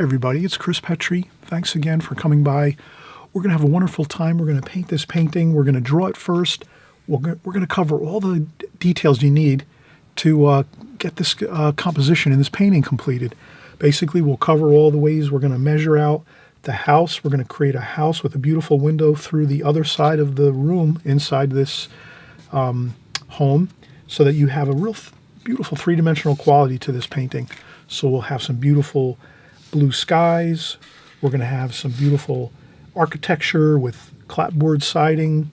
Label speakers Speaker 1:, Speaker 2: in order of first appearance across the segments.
Speaker 1: everybody, it's Chris Petri. Thanks again for coming by. We're going to have a wonderful time. We're going to paint this painting. We're going to draw it first. We're going to cover all the details you need to get this composition in this painting completed. Basically, we'll cover all the ways we're going to measure out the house. We're going to create a house with a beautiful window through the other side of the room inside this home, so that you have a real beautiful three-dimensional quality to this painting. So we'll have some beautiful blue skies. We're going to have some beautiful architecture with clapboard siding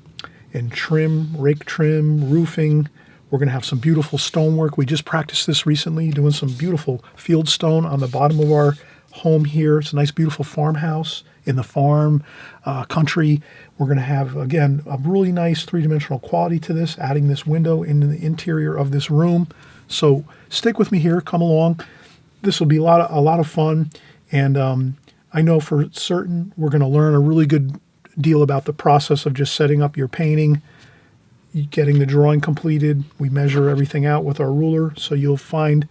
Speaker 1: and trim, rake trim, roofing. We're going to have some beautiful stonework. We just practiced this recently, doing some beautiful field stone on the bottom of our home here. It's a nice, beautiful farmhouse in the farm country. We're going to have, again, a really nice three-dimensional quality to this, adding this window into the interior of this room. So stick with me here. Come along. This will be a lot of fun, and I know for certain we're going to learn a really good deal about the process of just setting up your painting, getting the drawing completed. We measure everything out with our ruler, so you'll find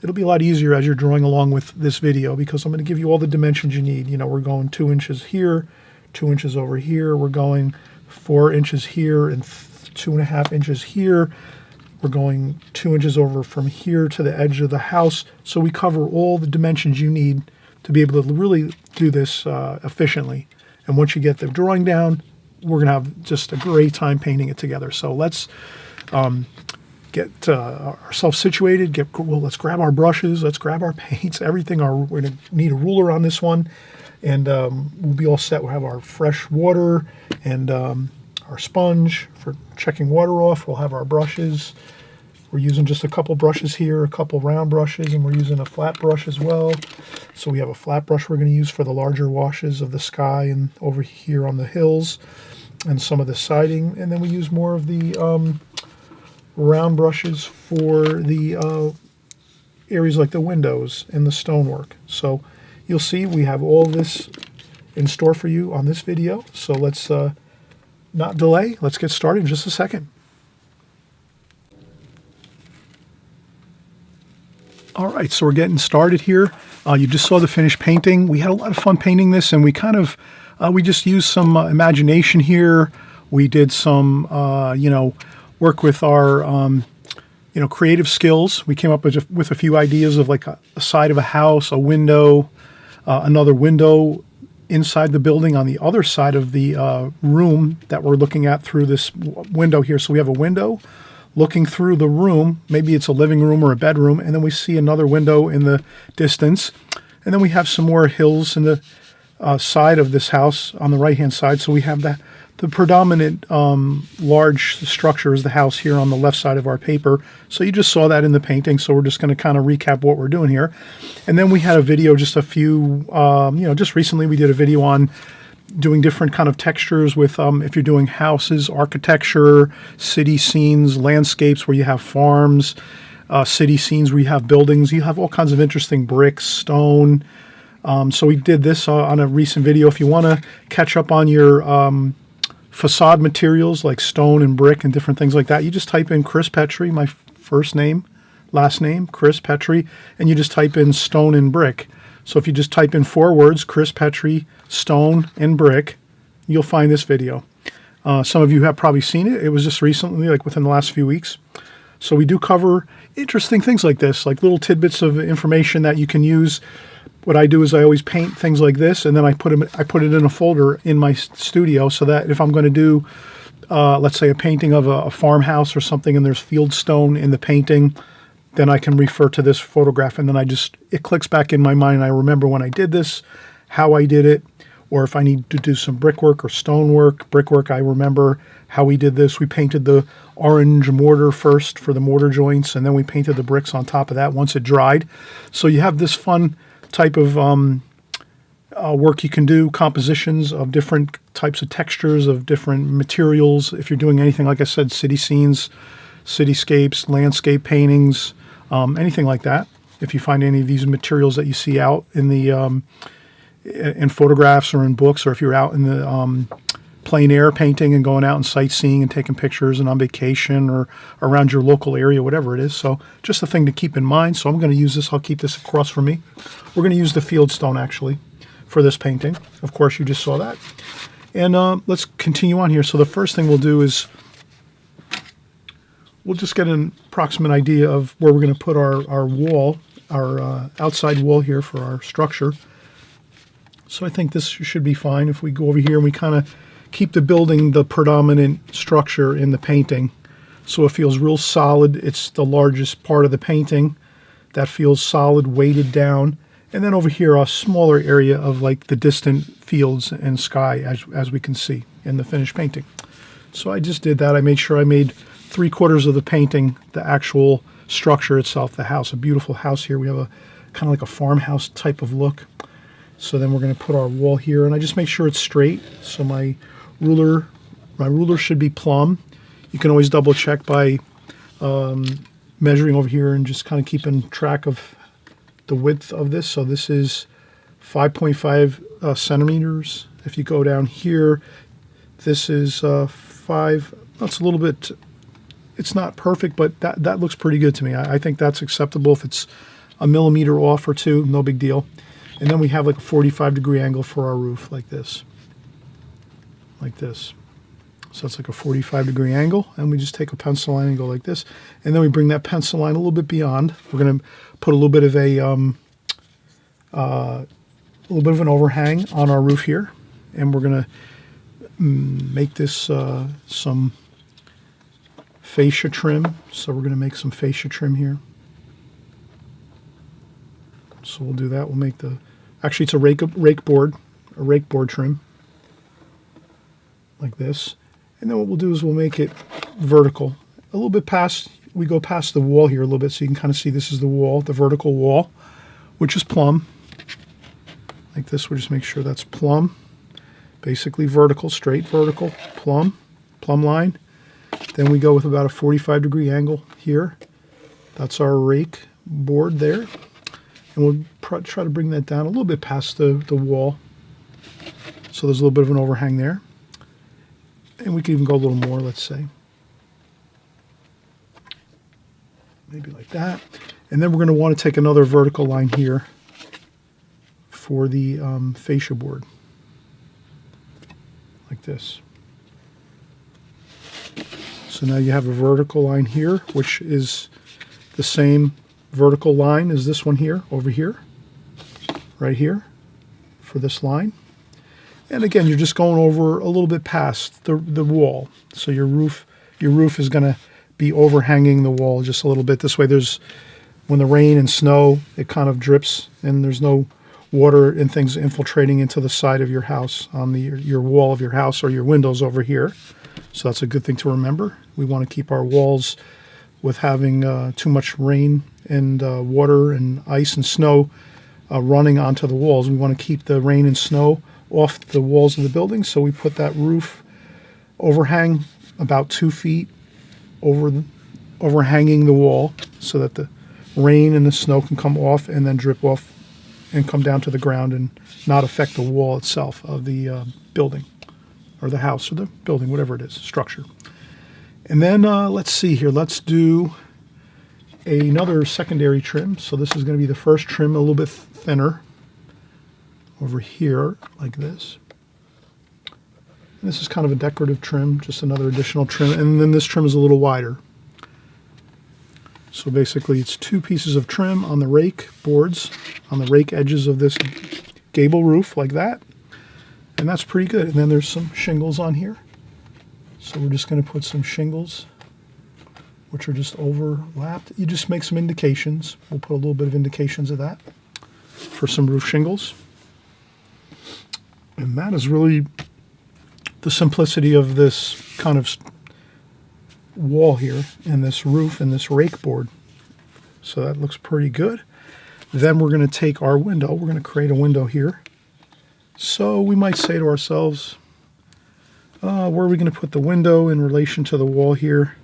Speaker 1: it'll be a lot easier as you're drawing along with this video, because I'm going to give you all the dimensions you need. You know, we're going 2 inches here, 2 inches over here. We're going 4 inches here and 2.5 inches here. We're going 2 inches over from here to the edge of the house. So we cover all the dimensions you need to be able to really do this efficiently. And once you get the drawing down, we're going to have just a great time painting it together. So let's get ourselves situated. Let's grab our brushes. Let's grab our paints. Everything. We're going to need a ruler on this one, and we'll be all set. We'll have our fresh water and our sponge for checking water off. We'll have our brushes. We're using just a couple brushes here, a couple round brushes, and we're using a flat brush as well. So we have a flat brush we're going to use for the larger washes of the sky and over here on the hills and some of the siding. And then we use more of the round brushes for the areas like the windows and the stonework. So you'll see we have all this in store for you on this video. So let's not delay. Let's get started in just a second. All right, so we're getting started here. You just saw the finished painting. We had a lot of fun painting this, and we kind of, we just used some imagination here. We did some, work with our, creative skills. We came up with a few ideas of like a side of a house, a window, another window inside the building on the other side of the room that we're looking at through this window here. So we have a window looking through the room. Maybe it's a living room or a bedroom, and then we see another window in the distance. And then we have some more hills in the side of this house on the right-hand side. So we have the predominant large structure is the house here on the left side of our paper. So you just saw that in the painting. So we're just going to kind of recap what we're doing here. And then we had a video just just recently we did a video on doing different kind of textures with if you're doing houses, architecture, city scenes, landscapes where you have farms, city scenes where you have buildings. You have all kinds of interesting bricks, stone. So we did this on a recent video. If you want to catch up on your facade materials like stone and brick and different things like that, you just type in Chris Petri, my first name, last name, Chris Petri, and you just type in stone and brick. So if you just type in 4 words, Chris Petri, stone and brick, you'll find this video. Some of you have probably seen it. It was just recently, like within the last few weeks. So we do cover interesting things like this, like little tidbits of information that you can use. What I do is I always paint things like this, and then I put it in a folder in my studio, so that if I'm going to do, let's say, a painting of a farmhouse or something, and there's field stone in the painting, then I can refer to this photograph, and then it clicks back in my mind, and I remember when I did this, how I did it, or if I need to do some brickwork or stonework. Brickwork, I remember how we did this. We painted the orange mortar first for the mortar joints, and then we painted the bricks on top of that once it dried. So you have this fun type of work you can do, compositions of different types of textures, of different materials. If you're doing anything, like I said, city scenes, cityscapes, landscape paintings, anything like that. If you find any of these materials that you see out in the in photographs or in books, or if you're out in the plein air painting and going out and sightseeing and taking pictures and on vacation or around your local area, whatever it is. So just a thing to keep in mind. So I'm going to use this. I'll keep this across from me. We're going to use the fieldstone actually for this painting. Of course, you just saw that. And let's continue on here. So the first thing we'll do is we'll just get an approximate idea of where we're going to put our wall, our outside wall here for our structure. So I think this should be fine if we go over here and we kind of keep the building the predominant structure in the painting. So it feels real solid. It's the largest part of the painting that feels solid, weighted down. And then over here, a smaller area of like the distant fields and sky as we can see in the finished painting. So I just did that. I made sure I made 3/4 of the painting the actual structure itself, the house. A beautiful house here. We have a kind of like a farmhouse type of look. So then we're going to put our wall here, and I just make sure it's straight. So my ruler should be plumb. You can always double check by measuring over here and just kind of keeping track of the width of this. So this is 5.5 centimeters. If you go down here, this is 5. That's a little bit. It's not perfect, but that looks pretty good to me. I think that's acceptable. If it's a millimeter off or two, no big deal. And then we have like a 45-degree angle for our roof, like this. Like this. So it's like a 45-degree angle, and we just take a pencil line and go like this. And then we bring that pencil line a little bit beyond. We're going to put a little bit of an overhang on our roof here, and we're going to make this some fascia trim. So we're going to make some fascia trim here. So we'll do that. We'll make actually it's a rake board trim, like this. And then what we'll do is we'll make it vertical, a little bit past. We go past the wall here a little bit, so you can kind of see this is the wall, the vertical wall, which is plumb, like this. We'll just make sure that's plumb, basically vertical, straight vertical, plumb line. Then we go with about a 45-degree angle here. That's our rake board there. And we'll try to bring that down a little bit past the wall. So there's a little bit of an overhang there. And we can even go a little more, let's say. Maybe like that. And then we're going to want to take another vertical line here for the fascia board. Like this. So now you have a vertical line here, which is the same vertical line as this one here, over here, right here, for this line. And again, you're just going over a little bit past the wall. So your roof is going to be overhanging the wall just a little bit. This way, when the rain and snow, it kind of drips, and there's no water and things infiltrating into the side of your house, on your wall of your house, or your windows over here. So that's a good thing to remember. We want to keep our walls with having too much rain and water and ice and snow running onto the walls. We want to keep the rain and snow off the walls of the building, so we put that roof overhang about 2 feet overhanging the wall, so that the rain and the snow can come off and then drip off and come down to the ground and not affect the wall itself of the building, or the house, or the building, whatever it is, structure. And then let's see here. Let's do another secondary trim. So this is going to be the first trim, a little bit thinner over here, like this. And this is kind of a decorative trim, just another additional trim. And then this trim is a little wider. So basically it's 2 pieces of trim on the rake boards, on the rake edges of this gable roof, like that. And that's pretty good. And then there's some shingles on here. So we're just going to put some shingles, which are just overlapped. You just make some indications. We'll put a little bit of indications of that for some roof shingles. And that is really the simplicity of this kind of wall here, and this roof and this rake board. So that looks pretty good. Then we're going to take our window. We're going to create a window here. So we might say to ourselves, where are we going to put the window in relation to the wall here?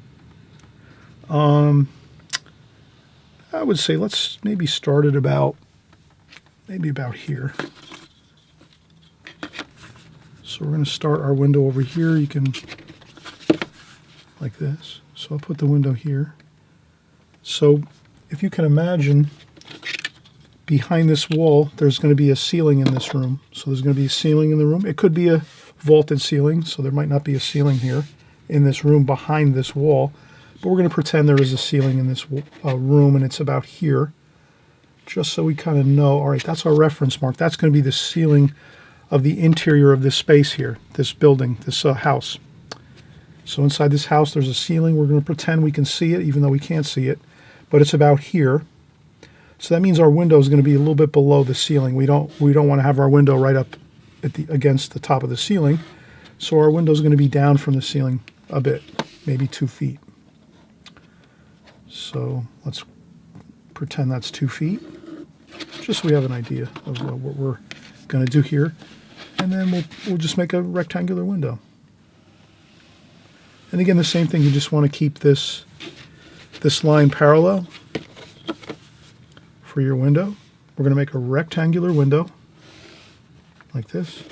Speaker 1: I would say let's maybe start at about here. So we're going to start our window over here. You can, like this. So I'll put the window here. So if you can imagine, behind this wall, there's going to be a ceiling in this room. So there's going to be a ceiling in the room. It could be a vaulted ceiling, so there might not be a ceiling here in this room behind this wall. But we're going to pretend there is a ceiling in this room, and it's about here, just so we kind of know. All right, that's our reference mark. That's going to be the ceiling of the interior of this space here, this building, this house. So inside this house, there's a ceiling. We're going to pretend we can see it, even though we can't see it. But it's about here. So that means our window is going to be a little bit below the ceiling. We don't want to have our window right up at against the top of the ceiling. So our window is going to be down from the ceiling a bit, maybe 2 feet. So let's pretend that's 2 feet, just so we have an idea of what we're going to do here. And then we'll just make a rectangular window. And again, the same thing, you just want to keep this line parallel for your window. We're going to make a rectangular window like this.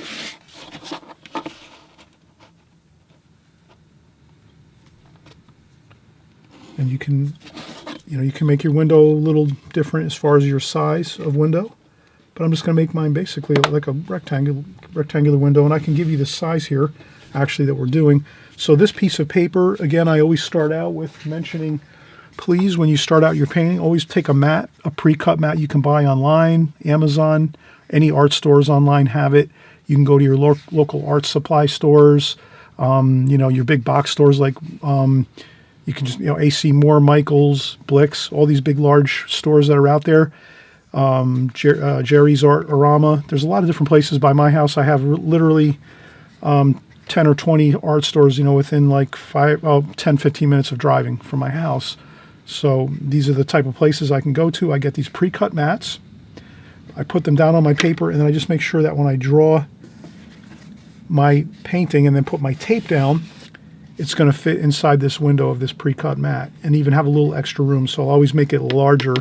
Speaker 1: And you can make your window a little different as far as your size of window. But I'm just going to make mine basically like a rectangular window, and I can give you the size here actually that we're doing. So this piece of paper, again, I always start out with mentioning, please, when you start out your painting, always take a mat, a pre-cut mat you can buy online, Amazon, any art stores online have it. You can go to your local art supply stores, your big box stores like you can just, AC Moore, Michaels, Blick's, all these big, large stores that are out there. Jerry's Artarama. There's a lot of different places by my house. I have literally 10 or 20 art stores, within like 10, 15 minutes of driving from my house. So these are the type of places I can go to. I get these pre-cut mats. I put them down on my paper, and then I just make sure that when I draw my painting and then put my tape down, it's going to fit inside this window of this pre-cut mat and even have a little extra room. So I'll always make it larger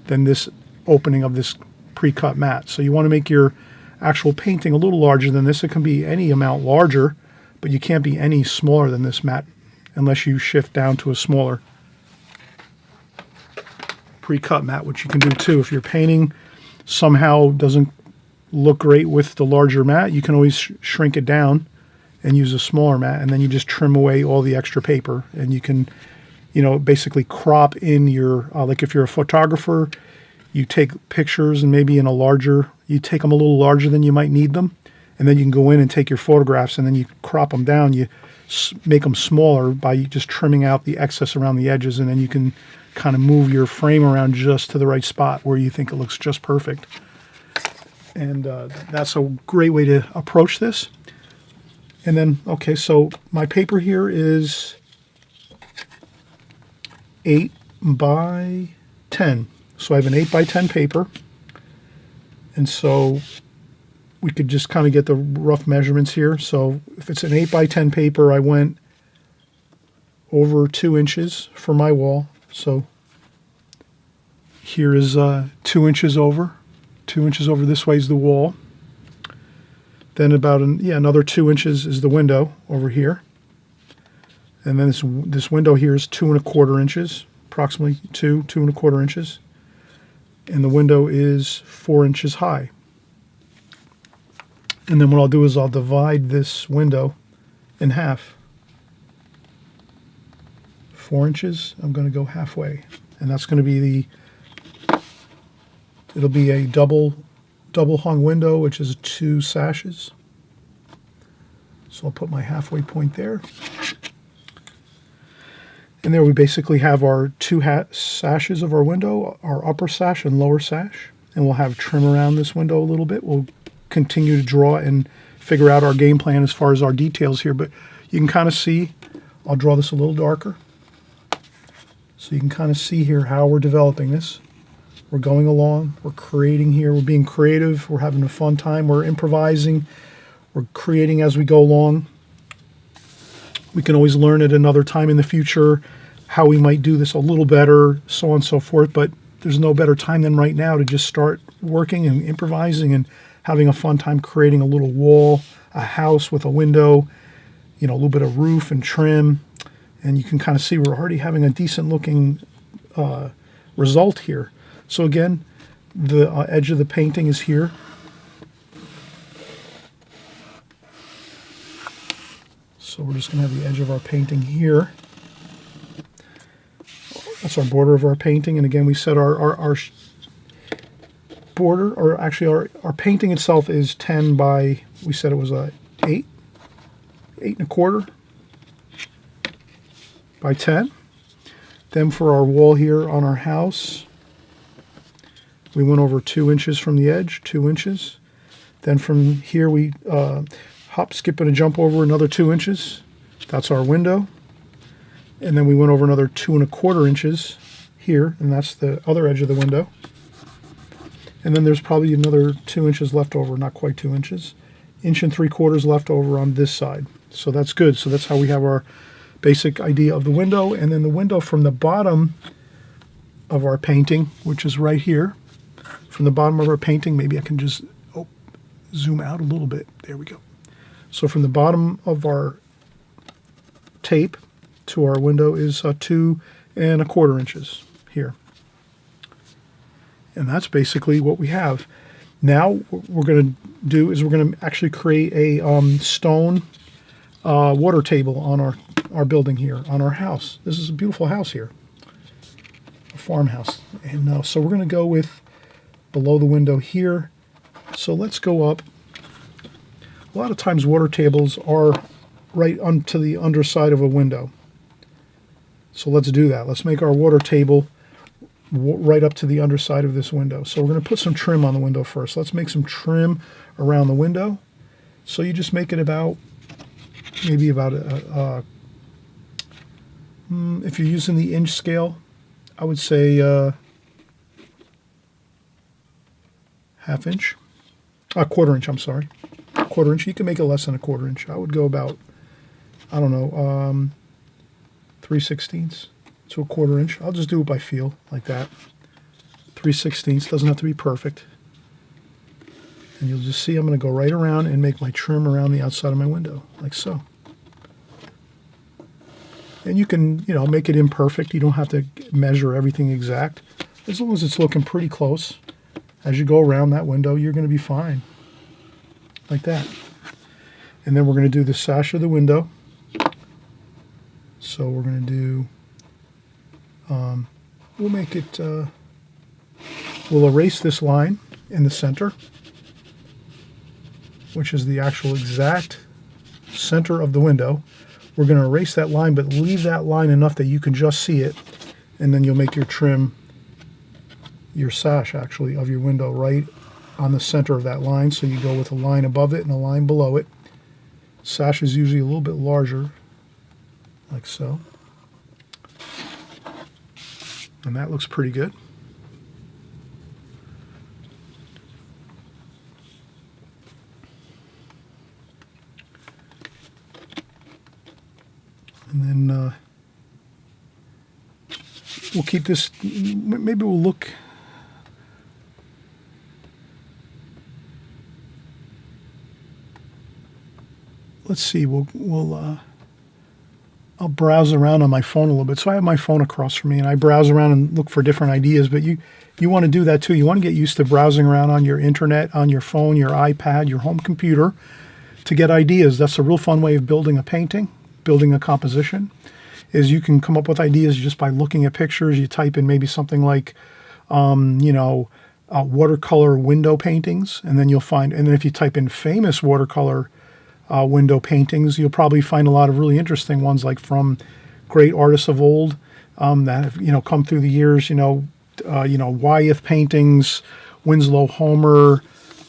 Speaker 1: than this opening of this pre-cut mat. So you want to make your actual painting a little larger than this. It can be any amount larger, but you can't be any smaller than this mat unless you shift down to a smaller pre-cut mat, which you can do too. If your painting somehow doesn't look great with the larger mat, you can always shrink it down and use a smaller mat, and then you just trim away all the extra paper, and you can, basically crop in your, like if you're a photographer, you take pictures and maybe you take them a little larger than you might need them, and then you can go in and take your photographs, and then you crop them down. You make them smaller by just trimming out the excess around the edges, and then you can kind of move your frame around just to the right spot where you think it looks just perfect. And that's a great way to approach this. And then, okay, so my paper here is 8 by 10. So I have an 8 by 10 paper. And so we could just kind of get the rough measurements here. So if it's an 8 by 10 paper, I went over 2 inches for my wall. So here is 2 inches over. 2 inches over this way is the wall. Then about another 2 inches is the window over here. And then this window here is 2¼ inches, approximately 2¼ inches. And the window is 4 inches high. And then what I'll do is I'll divide this window in half. 4 inches, I'm going to go halfway. And that's going to be it'll be a double hung window, which is 2 sashes. So I'll put my halfway point there. And there we basically have our 2 sashes of our window, our upper sash and lower sash. And we'll have trim around this window a little bit. We'll continue to draw and figure out our game plan as far as our details here. But you can kind of see, I'll draw this a little darker. So you can kind of see here how we're developing this. We're going along, we're creating here, we're being creative, we're having a fun time, we're improvising, we're creating as we go along. We can always learn at another time in the future how we might do this a little better, so on and so forth, but there's no better time than right now to just start working and improvising and having a fun time creating a little wall, a house with a window, a little bit of roof and trim, and you can kind of see we're already having a decent looking result here. So again, the edge of the painting is here. So we're just going to have the edge of our painting here. That's our border of our painting. And again, we set our border, or actually our painting itself is 10 by, we said it was a 8 1/4 by 10. Then for our wall here on our house, we went over 2 inches from the edge, 2 inches. Then from here we hop, skip, and a jump over another 2 inches. That's our window. And then we went over another 2 1/4 inches here, and that's the other edge of the window. And then there's probably another 2 inches left over, not quite 2 inches. 1 3/4 inches left over on this side. So that's good. So that's how we have our basic idea of the window. And then the window from the bottom of our painting, which is right here, from the bottom of our painting, maybe I can just zoom out a little bit. There we go. So from the bottom of our tape to our window is 2 1/4 inches here. And that's basically what we have. Now what we're going to do is we're going to actually create a stone water table on our building here, on our house. This is a beautiful house here, a farmhouse. And so we're going to go with below the window here. So let's go up. A lot of times water tables are right onto the underside of a window. So let's do that. Let's make our water table right up to the underside of this window. So we're going to put some trim on the window first. Let's make some trim around the window. So you just make it about, maybe about if you're using the inch scale, I would say 1/2 inch, a 1/4 inch, I'm sorry. 1/4 inch. You can make it less than a 1/4 inch. I would go about, I don't know, 3/16 to a 1/4 inch. I'll just do it by feel, like that. 3/16 doesn't have to be perfect. And you'll just see I'm going to go right around and make my trim around the outside of my window, like so. And you can, make it imperfect. You don't have to measure everything exact. As long as it's looking pretty close, as you go around that window, you're going to be fine. Like that. And then we're going to do the sash of the window. So we're going to do, we'll make it, we'll erase this line in the center, which is the actual exact center of the window. We're going to erase that line, but leave that line enough that you can just see it, and then you'll make your trim, your sash actually, of your window right on the center of that line. So you go with a line above it and a line below it. Sash is usually a little bit larger, like so. And that looks pretty good. And then we'll keep this, maybe we'll look, let's see, I'll browse around on my phone a little bit. So I have my phone across from me, and I browse around and look for different ideas, but you want to do that too. You want to get used to browsing around on your internet, on your phone, your iPad, your home computer, to get ideas. That's a real fun way of building a painting, building a composition, is you can come up with ideas just by looking at pictures. You type in maybe something like, watercolor window paintings, and then you'll find, and then if you type in famous watercolor window paintings, you'll probably find a lot of really interesting ones, like from great artists of old that have come through the years. Wyeth paintings, Winslow Homer,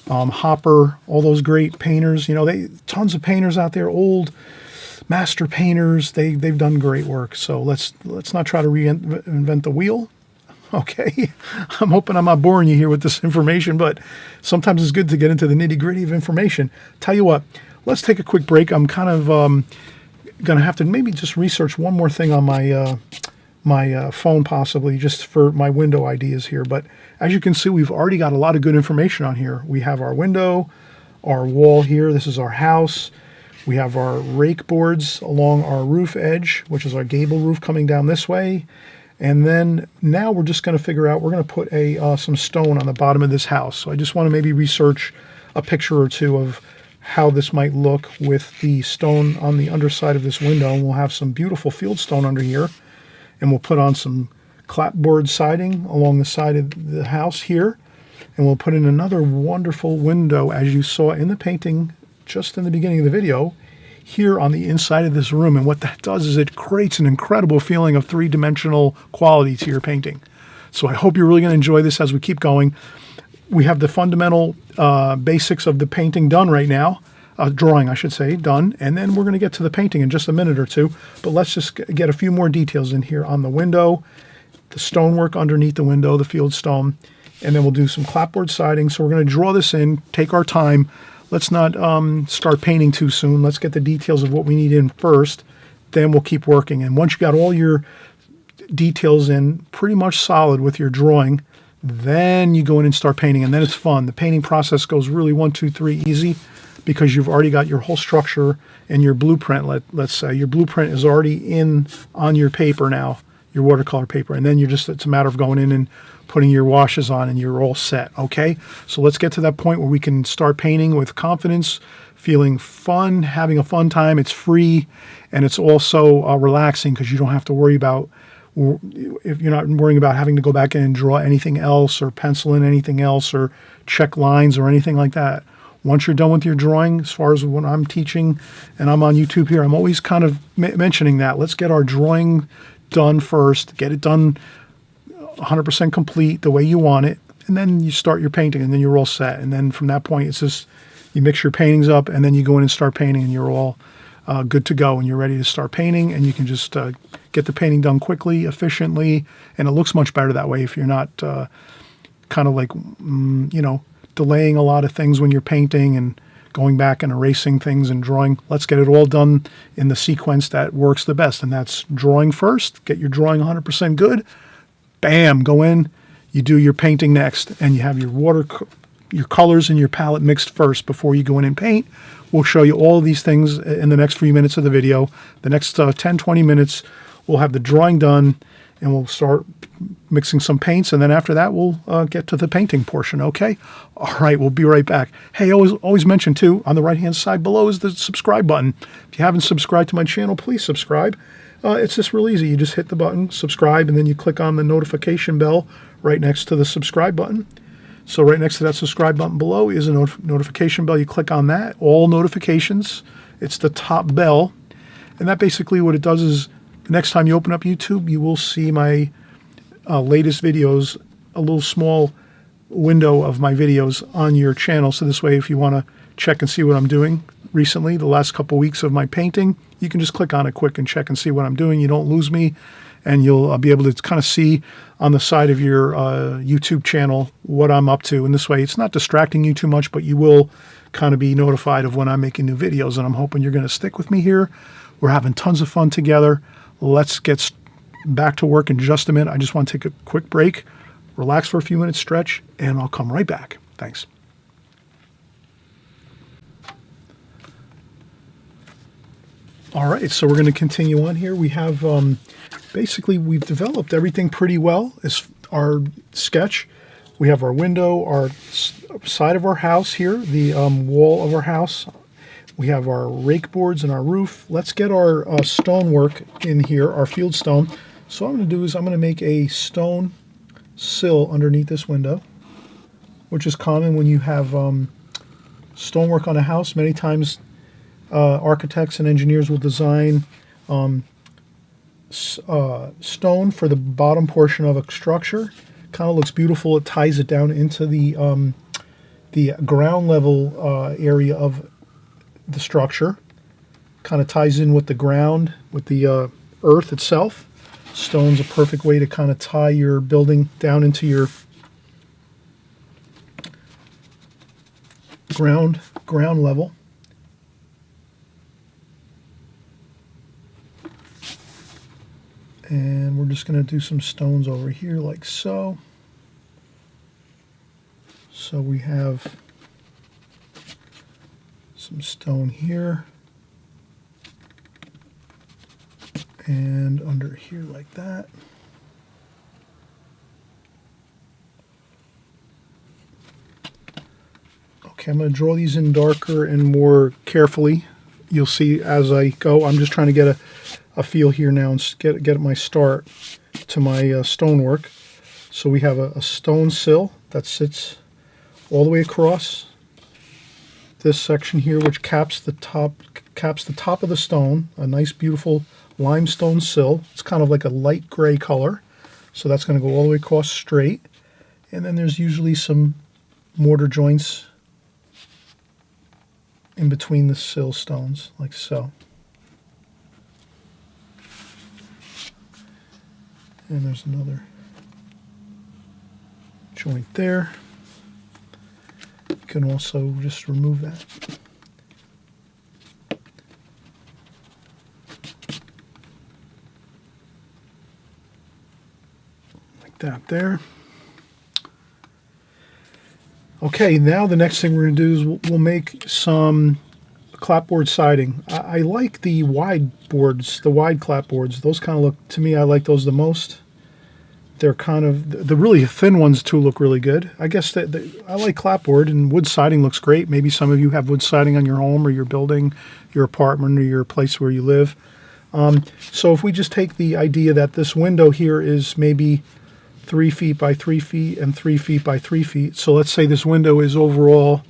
Speaker 1: Hopper, all those great painters. Tons of painters out there, old master painters. They've done great work. So let's not try to reinvent the wheel. Okay, I'm hoping I'm not boring you here with this information, but sometimes it's good to get into the nitty-gritty of information. Tell you what, let's take a quick break. I'm kind of going to have to maybe just research one more thing on my phone, possibly, just for my window ideas here. But as you can see, we've already got a lot of good information on here. We have our window, our wall here. This is our house. We have our rake boards along our roof edge, which is our gable roof coming down this way. And then now we're just going to figure out, we're going to put some stone on the bottom of this house. So I just want to maybe research a picture or two of how this might look with the stone on the underside of this window. And we'll have some beautiful field stone under here. And we'll put on some clapboard siding along the side of the house here. And we'll put in another wonderful window, as you saw in the painting just in the beginning of the video, here on the inside of this room. And what that does is it creates an incredible feeling of three-dimensional quality to your painting. So I hope you're really going to enjoy this as we keep going. We have the fundamental basics of the painting done right now, drawing I should say, done, and then we're going to get to the painting in just a minute or two. But let's just get a few more details in here on the window, the stonework underneath the window, the field stone, and then we'll do some clapboard siding. So we're going to draw this in, take our time. Let's not start painting too soon. Let's get the details of what we need in first. Then we'll keep working. And once you got all your details in pretty much solid with your drawing, then you go in and start painting. And then it's fun. The painting process goes really 1, 2, 3 easy because you've already got your whole structure and your blueprint. Let's say your blueprint is already in on your paper now, your watercolor paper. And then it's a matter of going in and putting your washes on and you're all set, okay? So let's get to that point where we can start painting with confidence, feeling fun, having a fun time. It's free, and it's also relaxing because you don't have to worry about, if you're not worrying about having to go back in and draw anything else or pencil in anything else or check lines or anything like that. Once you're done with your drawing, as far as when I'm teaching and I'm on YouTube here, I'm always kind of mentioning that. Let's get our drawing done first, get it done 100% complete the way you want it, and then you start your painting, and then you're all set. And then from that point, it's just you mix your paintings up, and then you go in and start painting, and you're all good to go, and you're ready to start painting, and you can just get the painting done quickly, efficiently, and it looks much better that way if you're not kind of like, delaying a lot of things when you're painting and going back and erasing things and drawing. Let's get it all done in the sequence that works the best, and that's drawing first, get your drawing 100% good, bam, go in, you do your painting next, and you have your your colors and your palette mixed first before you go in and paint. We'll show you all of these things in the next few minutes of the video. The next 10, 20 minutes, we'll have the drawing done, and we'll start mixing some paints, and then after that, we'll get to the painting portion, okay? All right, we'll be right back. Hey, always mention, too, on the right-hand side below is the subscribe button. If you haven't subscribed to my channel, please subscribe. It's just real easy. You just hit the button, subscribe, and then you click on the notification bell right next to the subscribe button. So right next to that subscribe button below is a notification bell. You click on that, all notifications. It's the top bell. And that basically what it does is the next time you open up YouTube, you will see my latest videos, a little small window of my videos on your channel. So this way, if you want to check and see what I'm doing recently, the last couple weeks of my painting, you can just click on it quick and check and see what I'm doing. You don't lose me, and you'll be able to kind of see on the side of your YouTube channel what I'm up to. And this way, it's not distracting you too much, but you will kind of be notified of when I'm making new videos. And I'm hoping you're going to stick with me here. We're having tons of fun together. Let's get back to work in just a minute. I just want to take a quick break, relax for a few minutes, stretch, and I'll come right back. Thanks. All right, so we're going to continue on here. We have basically we've developed everything pretty well. As our sketch, we have our window, our side of our house here, the wall of our house. We have our rake boards and our roof. Let's get our stonework in here, our field stone. So what I'm going to do is I'm going to make a stone sill underneath this window, which is common when you have stonework on a house. Many times architects and engineers will design stone for the bottom portion of a structure. Kind of looks beautiful. It ties it down into the ground level area of the structure. Kind of ties in with the ground, with the earth itself. Stone's a perfect way to kind of tie your building down into your ground level. And we're just going to do some stones over here like so. So we have some stone here. And under here like that. Okay, I'm going to draw these in darker and more carefully. You'll see as I go. I'm just trying to get a feel here now and get my start to my stonework. So we have a stone sill that sits all the way across this section here, which caps the top of the stone. A nice, beautiful limestone sill. It's kind of like a light gray color, so that's going to go all the way across straight. And then there's usually some mortar joints in between the sill stones, like so. And there's another joint there. You can also just remove that. Like that there. Okay, now the next thing we're going to do is we'll make some clapboard siding. I like the wide boards, the wide clapboards. Those kind of look, to me, I like those the most. They're kind of, the really thin ones too look really good. I guess that I like clapboard, and wood siding looks great. Maybe some of you have wood siding on your home or your building, your apartment, or your place where you live. So if we just take the idea that this window here is maybe 3 feet by 3 feet and 3 feet by 3 feet. So let's say this window is overall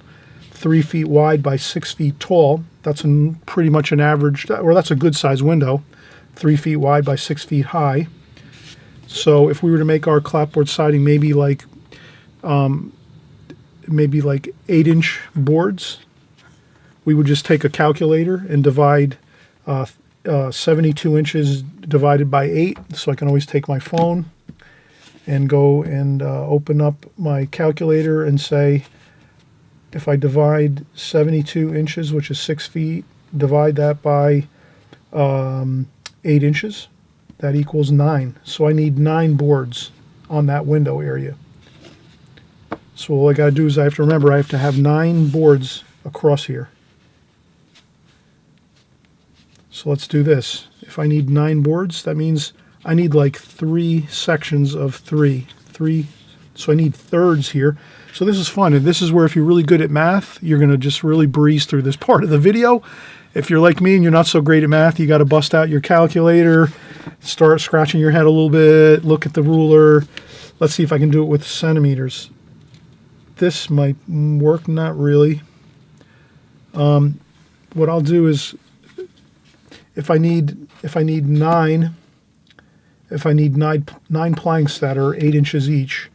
Speaker 1: 3 feet wide by 6 feet tall. That's pretty much an average, or that's a good size window, 3 feet wide by 6 feet high. So if we were to make our clapboard siding maybe like 8-inch boards, we would just take a calculator and divide 72 inches divided by 8. So I can always take my phone and go and open up my calculator and say, if I divide 72 inches, which is 6 feet, divide that by 8 inches, that equals 9. So I need 9 boards on that window area. So all I got to do is I have to remember I have to have 9 boards across here. So let's do this. If I need 9 boards, that means I need like 3 sections of 3. So I need thirds here. So this is fun, and this is where if you're really good at math, you're going to just really breeze through this part of the video. If you're like me and you're not so great at math, you got to bust out your calculator, start scratching your head a little bit, look at the ruler. Let's see if I can do it with centimeters. This might work, not really. What I'll do is if I need 9 planks that are 8 inches each,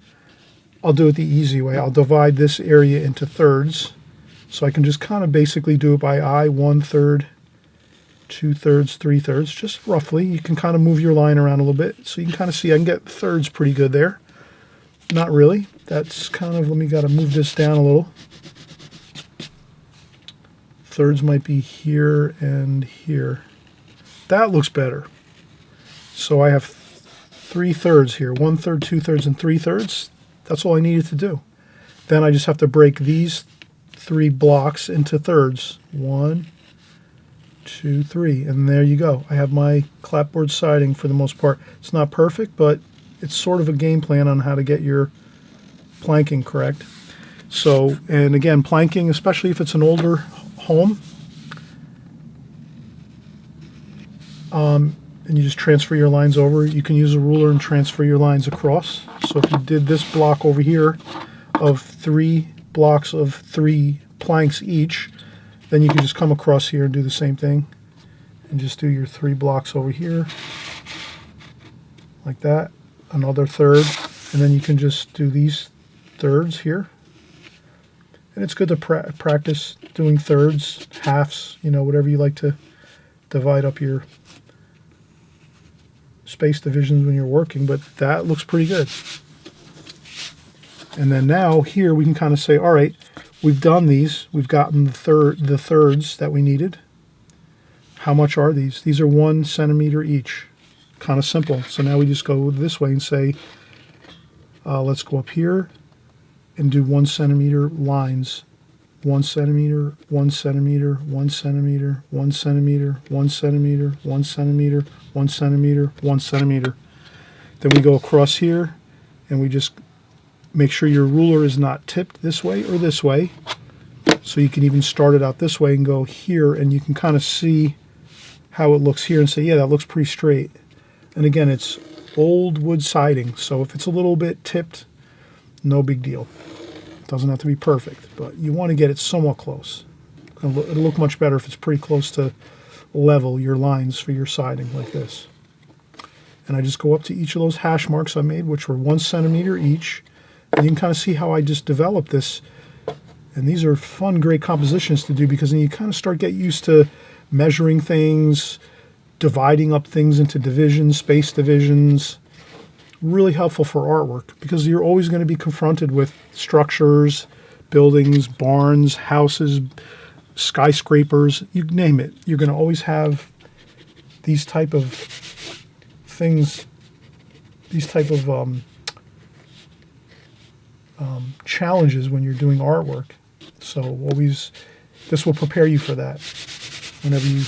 Speaker 1: I'll do it the easy way. I'll divide this area into thirds. So I can just kind of basically do it by eye, 1/3, 2/3, 3/3, just roughly. You can kind of move your line around a little bit. So you can kind of see I can get thirds pretty good there. Not really. That's kind of, got to move this down a little. Thirds might be here and here. That looks better. So I have 3/3 here, 1/3, 2/3, and 3/3. That's all I needed to do. Then I just have to break these 3 blocks into thirds. 1, 2, 3, and there you go. I have my clapboard siding for the most part. It's not perfect, but it's sort of a game plan on how to get your planking correct. So, and again, planking, especially if it's an older home, and you just transfer your lines over. You can use a ruler and transfer your lines across. So if you did this block over here of 3 blocks of 3 planks each, then you can just come across here and do the same thing and just do your 3 blocks over here like that, another third, and then you can just do these thirds here. And it's good to practice doing thirds, halves, whatever you like to divide up your space divisions when you're working, but that looks pretty good. And then now here we can kind of say, all right, we've done these. We've gotten the thirds that we needed. How much are these? These are 1 centimeter each. Kind of simple. So now we just go this way and say, let's go up here and do 1 centimeter lines 1 centimeter, 1 centimeter, 1 centimeter, 1 centimeter, 1 centimeter, 1 centimeter, 1 centimeter, 1 centimeter. Then we go across here, and we just make sure your ruler is not tipped this way or this way. So you can even start it out this way and go here, and you can kind of see how it looks here and say, yeah, that looks pretty straight. And again, it's old wood siding, so if it's a little bit tipped, no big deal. It doesn't have to be perfect, but you want to get it somewhat close. It'll look much better if it's pretty close to level your lines for your siding like this. And I just go up to each of those hash marks I made, which were 1 centimeter each, and you can kind of see how I just developed this. And these are fun, great compositions to do, because then you kind of start getting used to measuring things, dividing up things into divisions, space divisions. Really helpful for artwork, because you're always going to be confronted with structures, buildings, barns, houses, skyscrapers, you name it. You're going to always have these type of things, these type of challenges when you're doing artwork. So always, this will prepare you for that whenever you.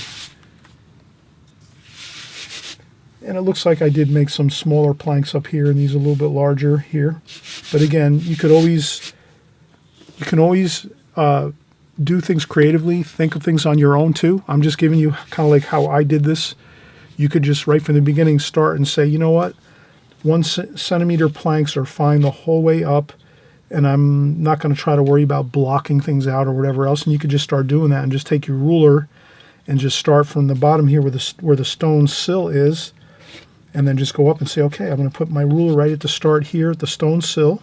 Speaker 1: And it looks like I did make some smaller planks up here, and these are a little bit larger here. But again, you can always do things creatively, think of things on your own too. I'm just giving you kind of like how I did this. You could just right from the beginning start and say, you know what, 1 centimeter planks are fine the whole way up, and I'm not going to try to worry about blocking things out or whatever else. And you could just start doing that and just take your ruler and just start from the bottom here where the stone sill is, and then just go up and say, okay, I'm going to put my ruler right at the start here at the stone sill,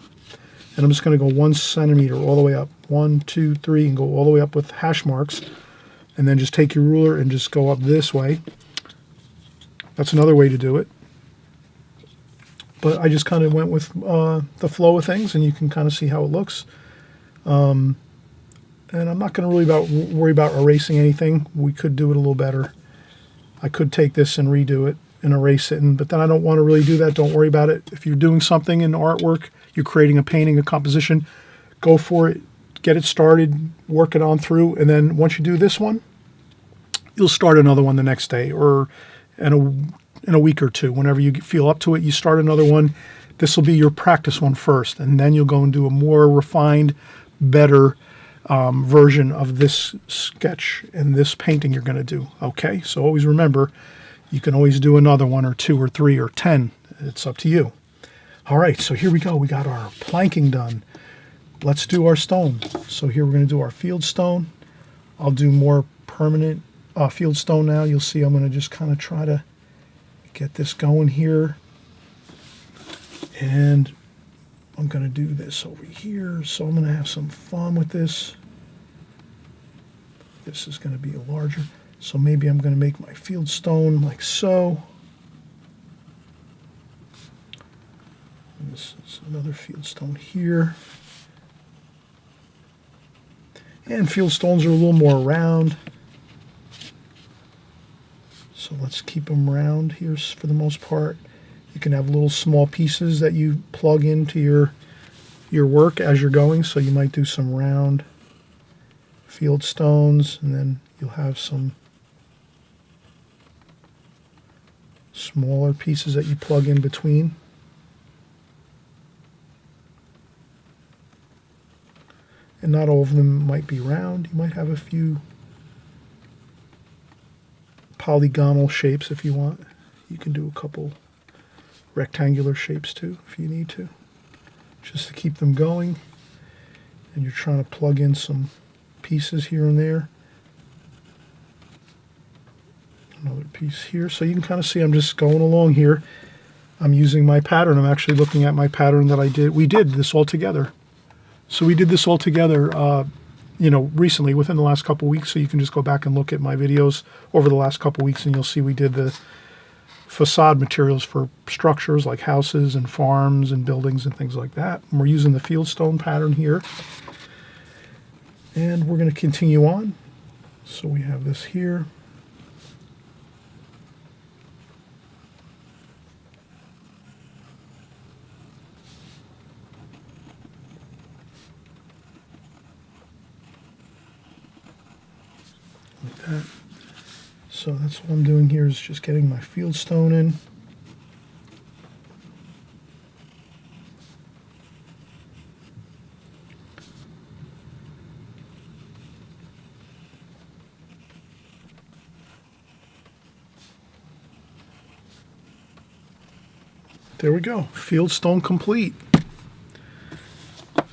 Speaker 1: and I'm just going to go 1 centimeter all the way up. 1, 2, 3, and go all the way up with hash marks, and then just take your ruler and just go up this way. That's another way to do it. But I just kind of went with the flow of things, and you can kind of see how it looks. And I'm not going to really worry about erasing anything. We could do it a little better. I could take this and redo it and erase it, but then I don't want to really do that. Don't worry about it. If you're doing something in artwork, you're creating a painting, a composition, go for it. Get it started, work it on through, and then once you do this one, you'll start another one the next day or in a week or two. Whenever you feel up to it, you start another one. This will be your practice one first, and then you'll go and do a more refined, better version of this sketch and this painting you're going to do. Okay, so always remember, you can always do another one or 2 or 3 or 10. It's up to you. All right, so here we go. We got our planking done. Let's do our stone. So here we're going to do our field stone. I'll do more permanent field stone now. You'll see I'm going to just kind of try to get this going here. And I'm going to do this over here. So I'm going to have some fun with this. This is going to be a larger. So maybe I'm going to make my field stone like so. And this is another field stone here. And field stones are a little more round. So let's keep them round here for the most part. You can have little small pieces that you plug into your work as you're going. So you might do some round field stones, and then you'll have some smaller pieces that you plug in between. And not all of them might be round. You might have a few polygonal shapes if you want. You can do a couple rectangular shapes too if you need to, just to keep them going. And you're trying to plug in some pieces here and there. Another piece here. So you can kind of see I'm just going along here. I'm using my pattern. I'm actually looking at my pattern that I did. We did this all together. So we did this all together, recently, within the last couple weeks. So you can just go back and look at my videos over the last couple weeks, and you'll see we did the facade materials for structures like houses and farms and buildings and things like that. And we're using the field stone pattern here. And we're going to continue on. So we have this here. So that's what I'm doing here, is just getting my fieldstone in. There we go, fieldstone complete.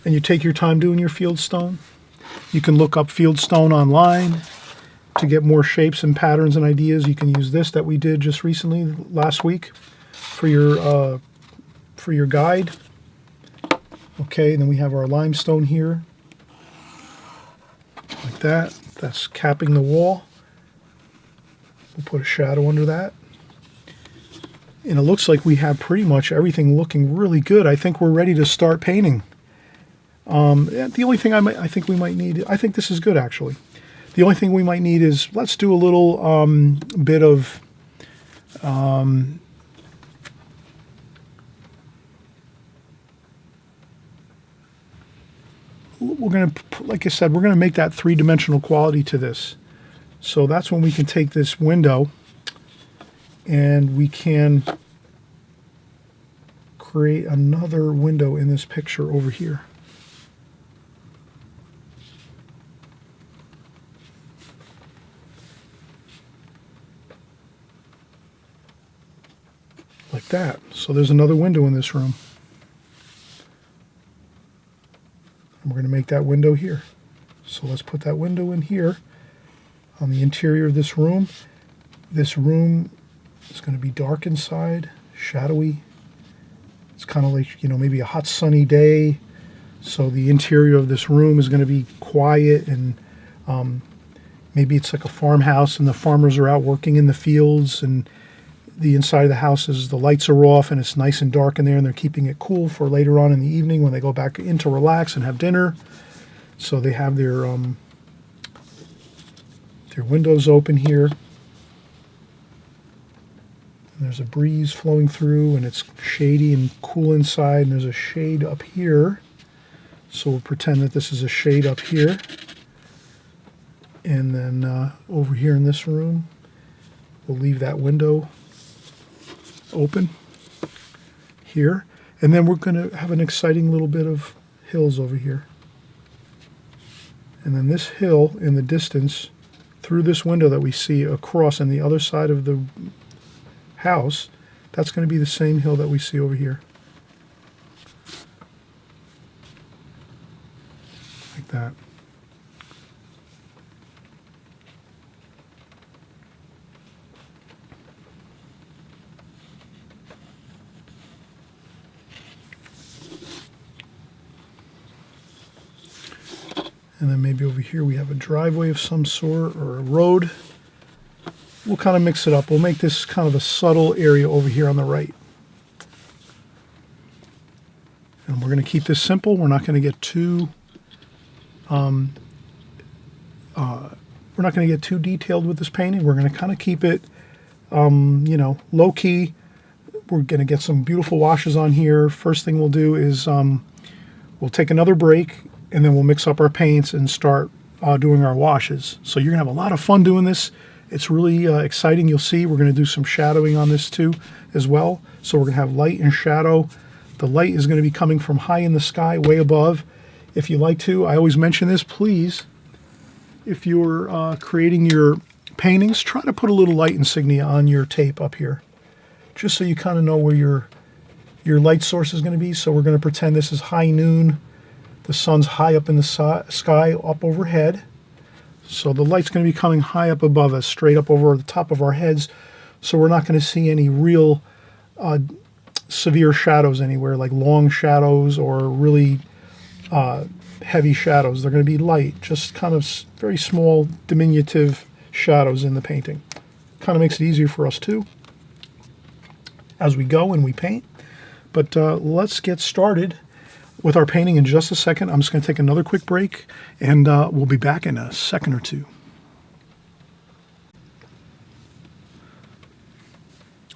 Speaker 1: And you take your time doing your fieldstone. You can look up fieldstone online to get more shapes and patterns and ideas. You can use this that we did just recently, last week, for your guide. Okay, and then we have our limestone here, like that. That's capping the wall. We'll put a shadow under that. And it looks like we have pretty much everything looking really good. I think we're ready to start painting. The only thing I think we might need, I think this is good actually. The only thing we might need is, let's do a little bit of we're going to, like I said, we're going to make that three-dimensional quality to this. So that's when we can take this window and we can create another window in this picture over here. Like that. So there's another window in this room. And we're going to make that window here. So let's put that window in here on the interior of this room. This room is going to be dark inside, shadowy. It's kind of like, you know, maybe a hot sunny day. So the interior of this room is going to be quiet, and maybe it's like a farmhouse and the farmers are out working in the fields, and the inside of the house is, the lights are off and it's nice and dark in there, and they're keeping it cool for later on in the evening when they go back in to relax and have dinner. So they have their windows open here. And there's a breeze flowing through and it's shady and cool inside, and there's a shade up here. So we'll pretend that this is a shade up here. And then over here in this room, we'll leave that window open here. And then we're going to have an exciting little bit of hills over here. And then this hill in the distance, through this window that we see across on the other side of the house, that's going to be the same hill that we see over here. Like that. And then maybe over here we have a driveway of some sort, or a road. We'll kind of mix it up. We'll make this kind of a subtle area over here on the right. And we're going to keep this simple. We're not going to get too detailed with this painting. We're going to kind of keep it you know, low key. We're going to get some beautiful washes on here. First thing we'll do is we'll take another break, and then we'll mix up our paints and start doing our washes. So you're going to have a lot of fun doing this. It's really exciting. You'll see we're going to do some shadowing on this too as well. So we're going to have light and shadow. The light is going to be coming from high in the sky, way above. If you like to, I always mention this, please, if you're creating your paintings, try to put a little light insignia on your tape up here, just so you kind of know where your light source is going to be. So we're going to pretend this is high noon. The sun's high up in the sky, up overhead. So the light's going to be coming high up above us, straight up over the top of our heads. So we're not going to see any real severe shadows anywhere, like long shadows or really heavy shadows. They're going to be light, just kind of very small, diminutive shadows in the painting. Kind of makes it easier for us too as we go and we paint. But let's get started with our painting in just a second. I'm just going to take another quick break, and we'll be back in a second or two.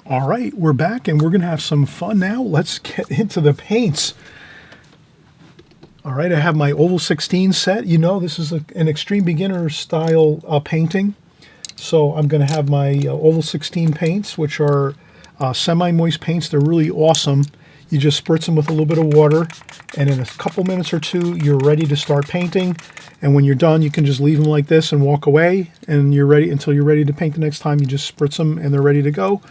Speaker 1: All right, we're back, and we're going to have some fun now. Let's get into the paints. All right, I have my Oval 16 set. You know, this is an extreme beginner style painting. So I'm going to have my Oval 16 paints, which are semi-moist paints. They're really awesome. You just spritz them with a little bit of water, and in a couple minutes or two, you're ready to start painting. And when you're done, you can just leave them like this and walk away, and you're ready until you're ready to paint the next time. You just spritz them, and they're ready to go.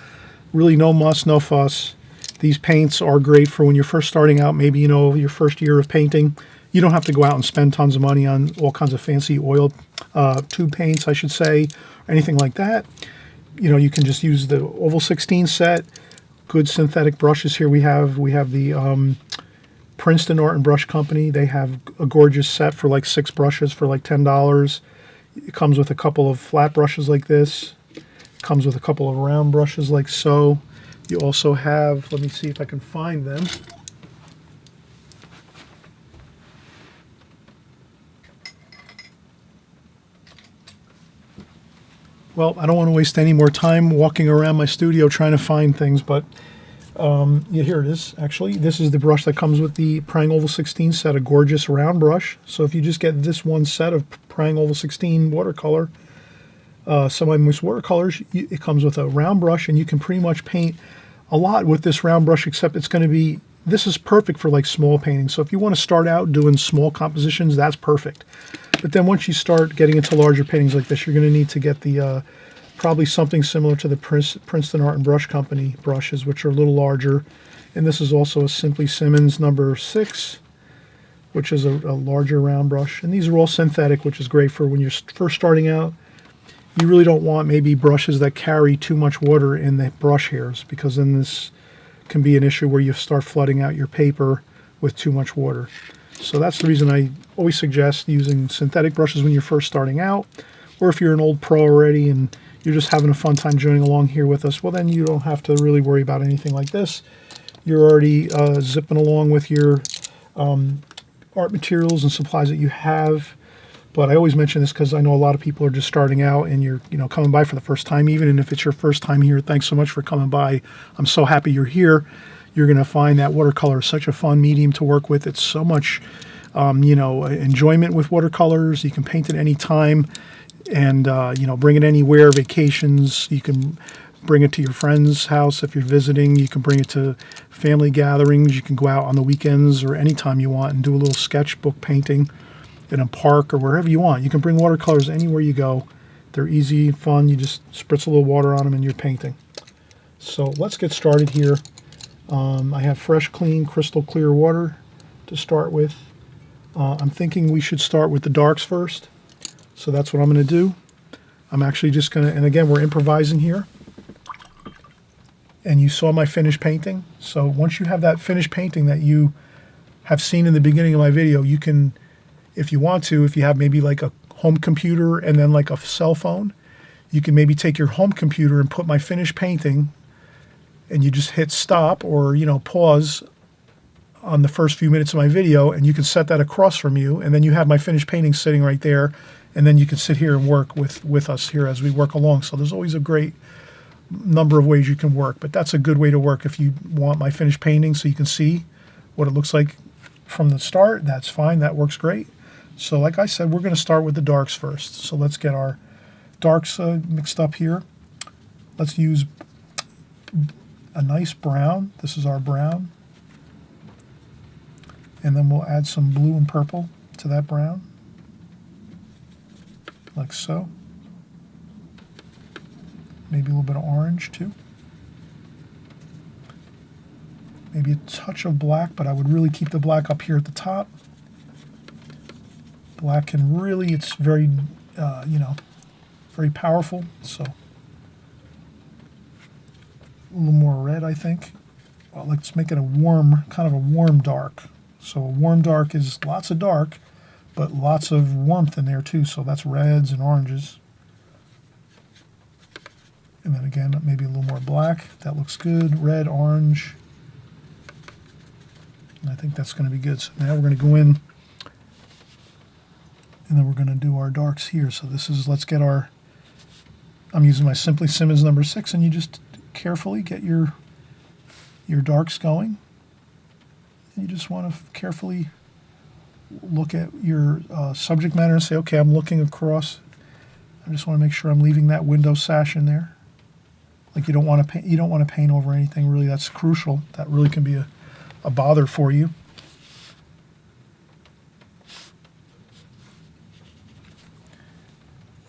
Speaker 1: Really no muss, no fuss. These paints are great for when you're first starting out, maybe, you know, your first year of painting. You don't have to go out and spend tons of money on all kinds of fancy oil tube paints, I should say, or anything like that. You know, you can just use the Oval 16 set. Good synthetic brushes here we have. We have the Princeton Art and Brush Company. They have a gorgeous set for like 6 brushes for like $10. It comes with a couple of flat brushes like this. It comes with a couple of round brushes like so. You also have, let me see if I can find them. Well, I don't want to waste any more time walking around my studio trying to find things, but yeah, here it is, actually. This is the brush that comes with the Prang Oval 16 set, a gorgeous round brush. So if you just get this one set of Prang Oval 16 watercolor, semi-moist watercolors, it comes with a round brush, and you can pretty much paint a lot with this round brush, except it's going to be, this is perfect for like small paintings. So if you want to start out doing small compositions, that's perfect. But then once you start getting into larger paintings like this, you're going to need to get the probably something similar to the Princeton Art and Brush Company brushes, which are a little larger. And this is also a Simply Simmons number 6, which is a larger round brush. And these are all synthetic, which is great for when you're first starting out. You really don't want maybe brushes that carry too much water in the brush hairs, because then this can be an issue where you start flooding out your paper with too much water. So that's the reason I always suggest using synthetic brushes when you're first starting out, or if you're an old pro already and you're just having a fun time joining along here with us, well, then you don't have to really worry about anything like this. You're already zipping along with your art materials and supplies that you have. But I always mention this because I know a lot of people are just starting out, and you're coming by for the first time even. And if it's your first time here, thanks so much for coming by. I'm so happy you're here. You're going to find that watercolor is such a fun medium to work with. It's so much, enjoyment with watercolors. You can paint it any time, and bring it anywhere. Vacations, you can bring it to your friend's house if you're visiting. You can bring it to family gatherings. You can go out on the weekends or anytime you want and do a little sketchbook painting in a park or wherever you want. You can bring watercolors anywhere you go. They're easy, fun. You just spritz a little water on them and you're painting. So let's get started here. I have fresh, clean, crystal clear water to start with. I'm thinking we should start with the darks first. So that's what I'm going to do. I'm actually just going to, and again, we're improvising here. And you saw my finished painting. So once you have that finished painting that you have seen in the beginning of my video, you can, if you want to, if you have maybe like a home computer and then like a cell phone, you can maybe take your home computer and put my finished painting, and you just hit stop or, pause on the first few minutes of my video, and you can set that across from you, and then you have my finished painting sitting right there, and then you can sit here and work with us here as we work along. So there's always a great number of ways you can work, but that's a good way to work if you want my finished painting so you can see what it looks like from the start. That's fine. That works great. So like I said, we're going to start with the darks first. So let's get our darks mixed up here. Let's use a nice brown. This is our brown. And then we'll add some blue and purple to that brown, like so. Maybe a little bit of orange too. Maybe a touch of black, but I would really keep the black up here at the top. Black can really, it's very, very powerful. So a little more red, I think. Well, let's make it a warm, kind of a warm dark. So a warm dark is lots of dark, but lots of warmth in there too. So that's reds and oranges. And then again, maybe a little more black. That looks good. Red, orange. And I think that's going to be good. So now we're going to go in, and then we're going to do our darks here. So this is, let's get our, I'm using my Simply Simmons number 6, and you just carefully get your darks going. And you just want to carefully look at your subject matter and say, okay, I'm looking across I just want to make sure I'm leaving that window sash in there. Like you don't want to paint over anything really. That's crucial. That really can be a bother for you.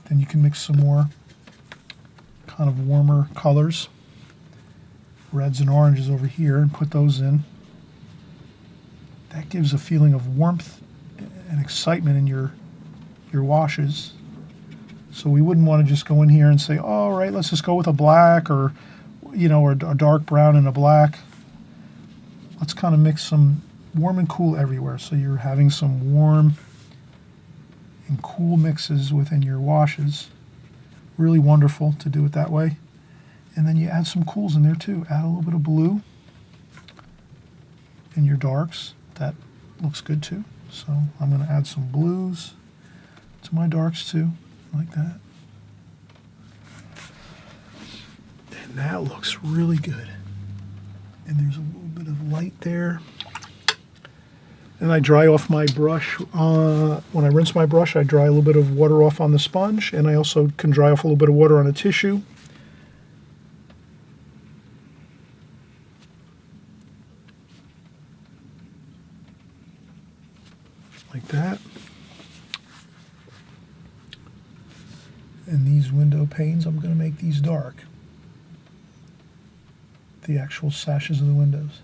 Speaker 1: Then you can mix some more kind of warmer colors, reds and oranges over here, and put those in. That gives a feeling of warmth and excitement in your washes. So we wouldn't want to just go in here and say, oh, all right, let's just go with a black or, or a dark brown and a black. Let's kind of mix some warm and cool everywhere. So you're having some warm and cool mixes within your washes. Really wonderful to do it that way. And then you add some cools in there too. Add a little bit of blue in your darks. That looks good too. So I'm going to add some blues to my darks too, like that. And that looks really good. And there's a little bit of light there. And I dry off my brush. When I rinse my brush, I dry a little bit of water off on the sponge, and I also can dry off a little bit of water on a tissue. Like that. And these window panes, I'm going to make these dark. The actual sashes of the windows.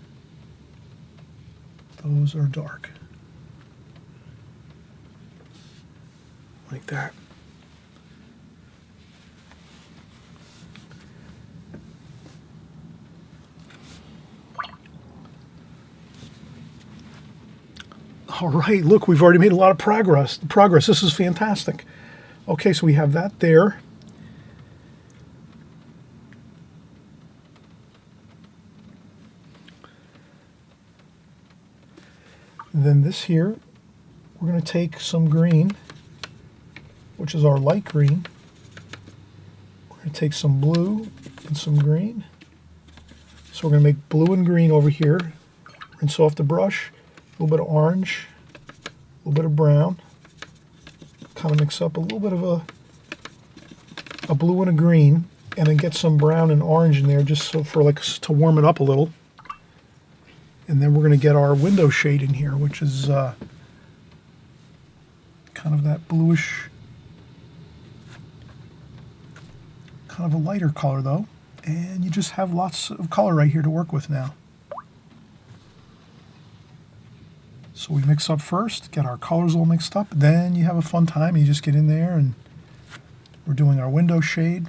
Speaker 1: Those are dark. Like that. All right, look, we've already made a lot of progress. This is fantastic. Okay, so we have that there. Then this here, we're going to take some green, which is our light green. We're going to take some blue and some green. So we're going to make blue and green over here. Rinse off the brush. A little bit of orange, a little bit of brown. Kind of mix up a little bit of a blue and a green, and then get some brown and orange in there just so to warm it up a little. And then we're going to get our window shade in here, which is kind of that bluish, kind of a lighter color though. And you just have lots of color right here to work with now. So we mix up first, get our colors all mixed up, then you have a fun time. You just get in there and we're doing our window shade.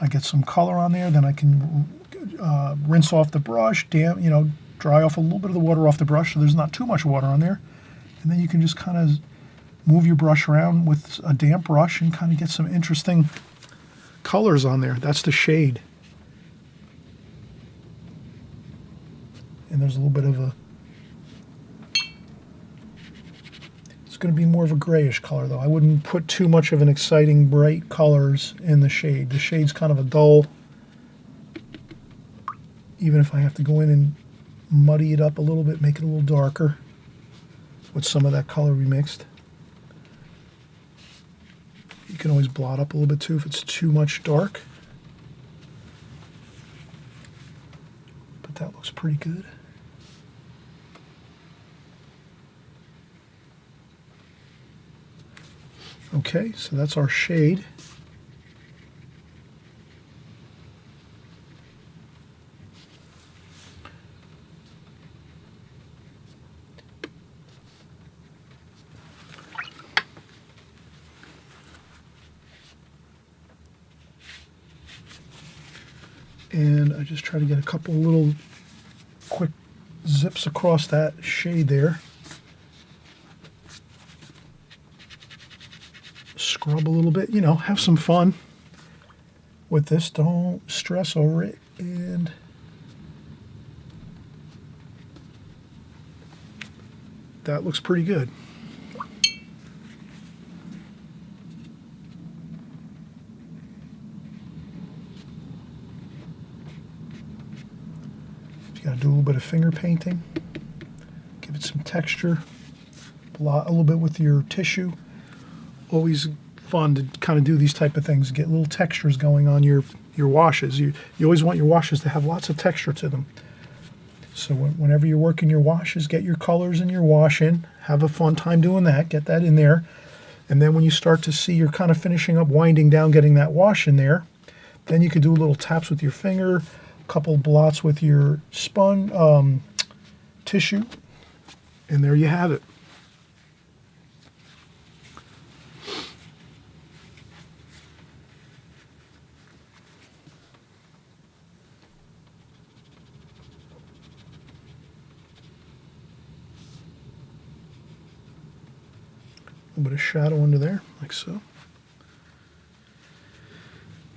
Speaker 1: I get some color on there, then I can rinse off the brush, dry off a little bit of the water off the brush so there's not too much water on there. And then you can just kind of move your brush around with a damp brush and kind of get some interesting colors on there. That's the shade. And there's a little bit of it's going to be more of a grayish color though. I wouldn't put too much of an exciting bright colors in the shade. The shade's kind of a dull, even if I have to go in and muddy it up a little bit, make it a little darker with some of that color we mixed. You can always blot up a little bit too if it's too much dark. But that looks pretty good. Okay, so that's our shade. And I just try to get a couple little quick zips across that shade there. Scrub a little bit, have some fun with this. Don't stress over it. And that looks pretty good. You gotta do a little bit of finger painting, give it some texture, blot a little bit with your tissue. Always fun to kind of do these type of things, get little textures going on your washes. You always want your washes to have lots of texture to them. So whenever you're working your washes, get your colors in your wash in. Have a fun time doing that. Get that in there. And then when you start to see you're kind of finishing up, winding down, getting that wash in there, then you could do little taps with your finger, a couple blots with your spun tissue, and there you have it. A little bit of shadow under there, like so.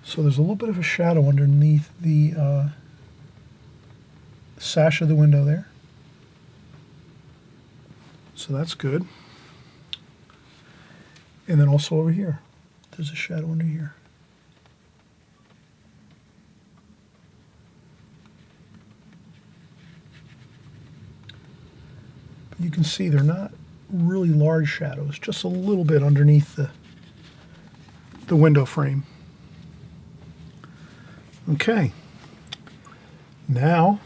Speaker 1: So there's a little bit of a shadow underneath the sash of the window there. So that's good. And then also over here, there's a shadow under here. But you can see they're not really large shadows, just a little bit underneath the window frame. Okay, now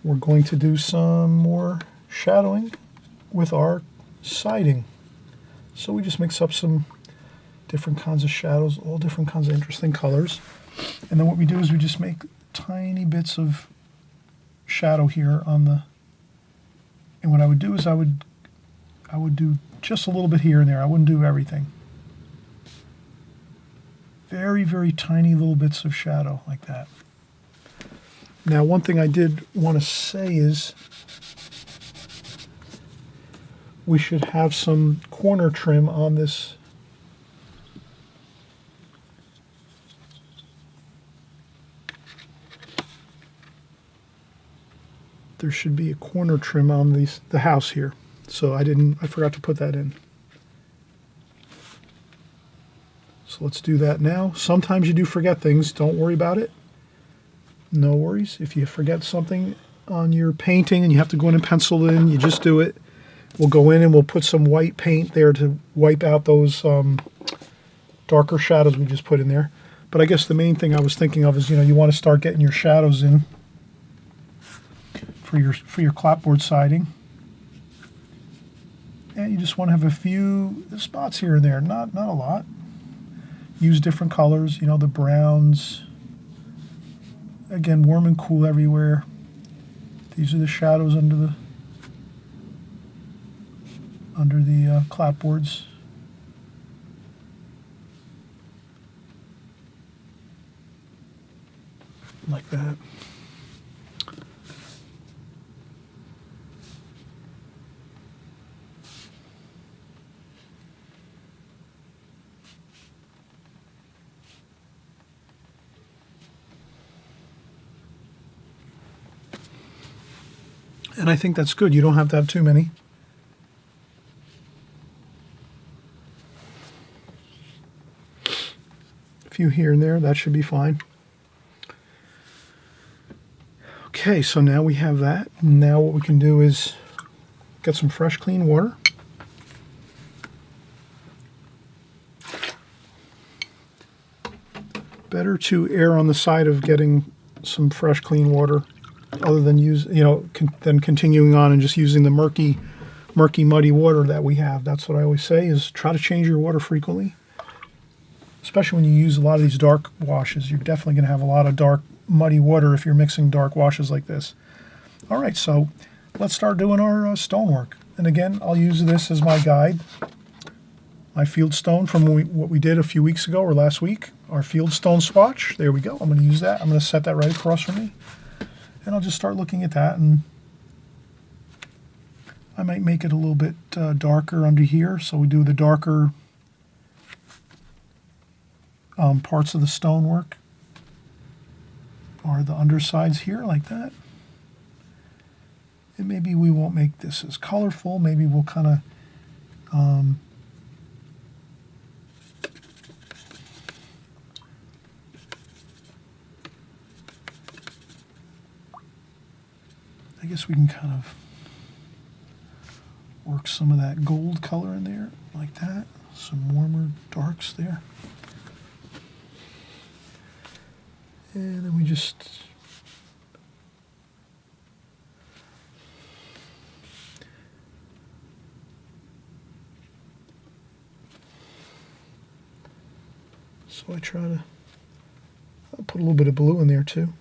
Speaker 1: we're going to do some more shadowing with our siding. So we just mix up some different kinds of shadows, all different kinds of interesting colors. And then what we do is we just make tiny bits of shadow here on the, and what I would do is I would do just a little bit here and there. I wouldn't do everything. Very, very tiny little bits of shadow like that. Now, one thing I did want to say is we should have some corner trim on this. There should be a corner trim on the house here. So I forgot to put that in. So let's do that now. Sometimes you do forget things. Don't worry about it. No worries. If you forget something on your painting and you have to go in and pencil in, you just do it. We'll go in and we'll put some white paint there to wipe out those darker shadows we just put in there. But I guess the main thing I was thinking of is, you want to start getting your shadows in for your clapboard siding. And you just want to have a few spots here and there, not a lot. Use different colors, the browns. Again, warm and cool everywhere. These are the shadows under the clapboards. Like that. And I think that's good. You don't have to have too many. A few here and there, that should be fine. Okay, so now we have that. Now what we can do is get some fresh, clean water. Better to err on the side of getting some fresh, clean water, other than than continuing on and just using the murky, muddy water that we have. That's what I always say, is try to change your water frequently. Especially when you use a lot of these dark washes. You're definitely going to have a lot of dark, muddy water if you're mixing dark washes like this. All right, so let's start doing our stonework. And again, I'll use this as my guide. My field stone from what we did a few weeks ago or last week. Our field stone swatch. There we go. I'm going to use that. I'm going to set that right across from me. And I'll just start looking at that, and I might make it a little bit darker under here. So we do the darker parts of the stonework, or the undersides here, like that. And maybe we won't make this as colorful. Maybe we'll kind of I guess we can kind of Work some of that gold color in there, like that. Some warmer darks there. And then we just so I try to put a little bit of blue in there too.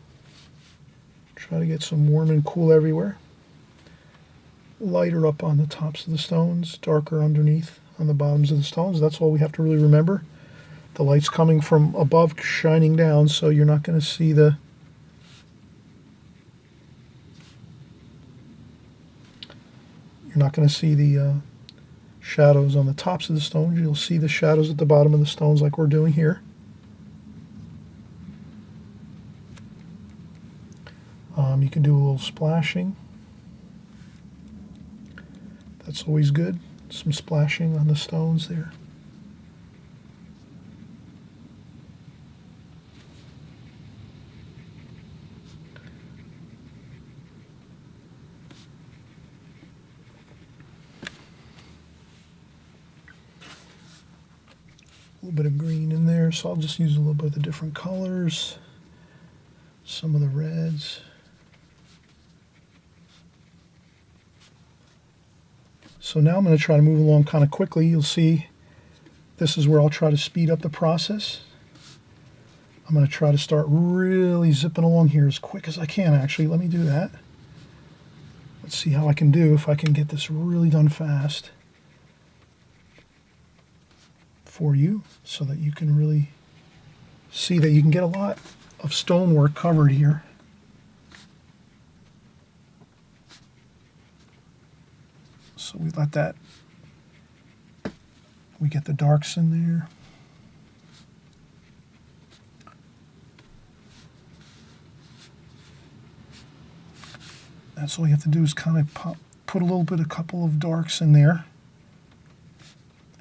Speaker 1: Try to get some warm and cool everywhere. Lighter up on the tops of the stones, darker underneath on the bottoms of the stones. That's all we have to really remember. The light's coming from above, shining down, so you're not going to see the shadows on the tops of the stones. You'll see the shadows at the bottom of the stones like we're doing here. You can do a little splashing. That's always good. Some splashing on the stones there. A little bit of green in there, so I'll just use a little bit of the different colors, some of the reds. So now I'm going to try to move along kind of quickly. You'll see this is where I'll try to speed up the process. I'm going to try to start really zipping along here as quick as I can, actually. Let me do that. Let's see how I can do, if I can get this really done fast for you, so that you can really see that you can get a lot of stonework covered here. So we let that, we get the darks in there. That's all you have to do, is kind of put a little bit, a couple of darks in there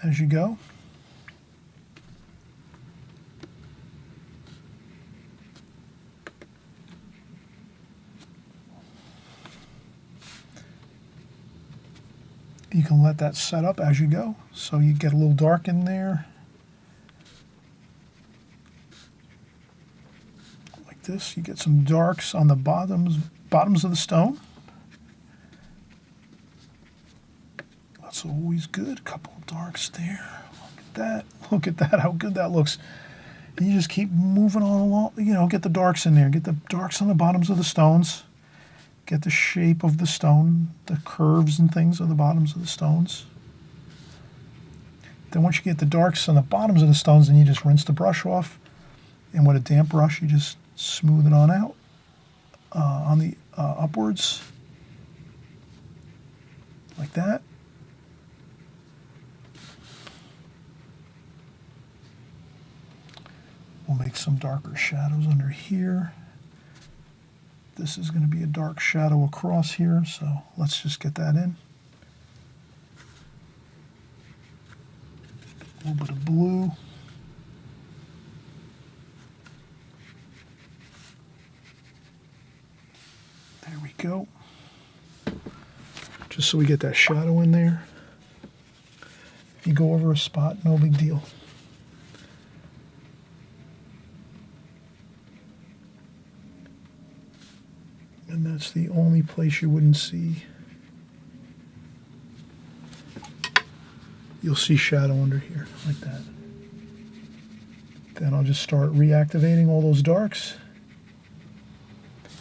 Speaker 1: as you go. You can let that set up as you go, so you get a little dark in there. Like this, you get some darks on the bottoms of the stone. That's always good. A couple of darks there. Look at that. Look at that, how good that looks. And you just keep moving on along, get the darks in there. Get the darks on the bottoms of the stones. Get the shape of the stone, the curves and things on the bottoms of the stones. Then once you get the darks on the bottoms of the stones, then you just rinse the brush off. And with a damp brush, you just smooth it on out on the upwards, like that. We'll make some darker shadows under here. This is going to be a dark shadow across here, so let's just get that in. A little bit of blue. There we go. Just so we get that shadow in there. If you go over a spot, no big deal. And that's the only place you wouldn't see. You'll see shadow under here, like that. Then I'll just start reactivating all those darks.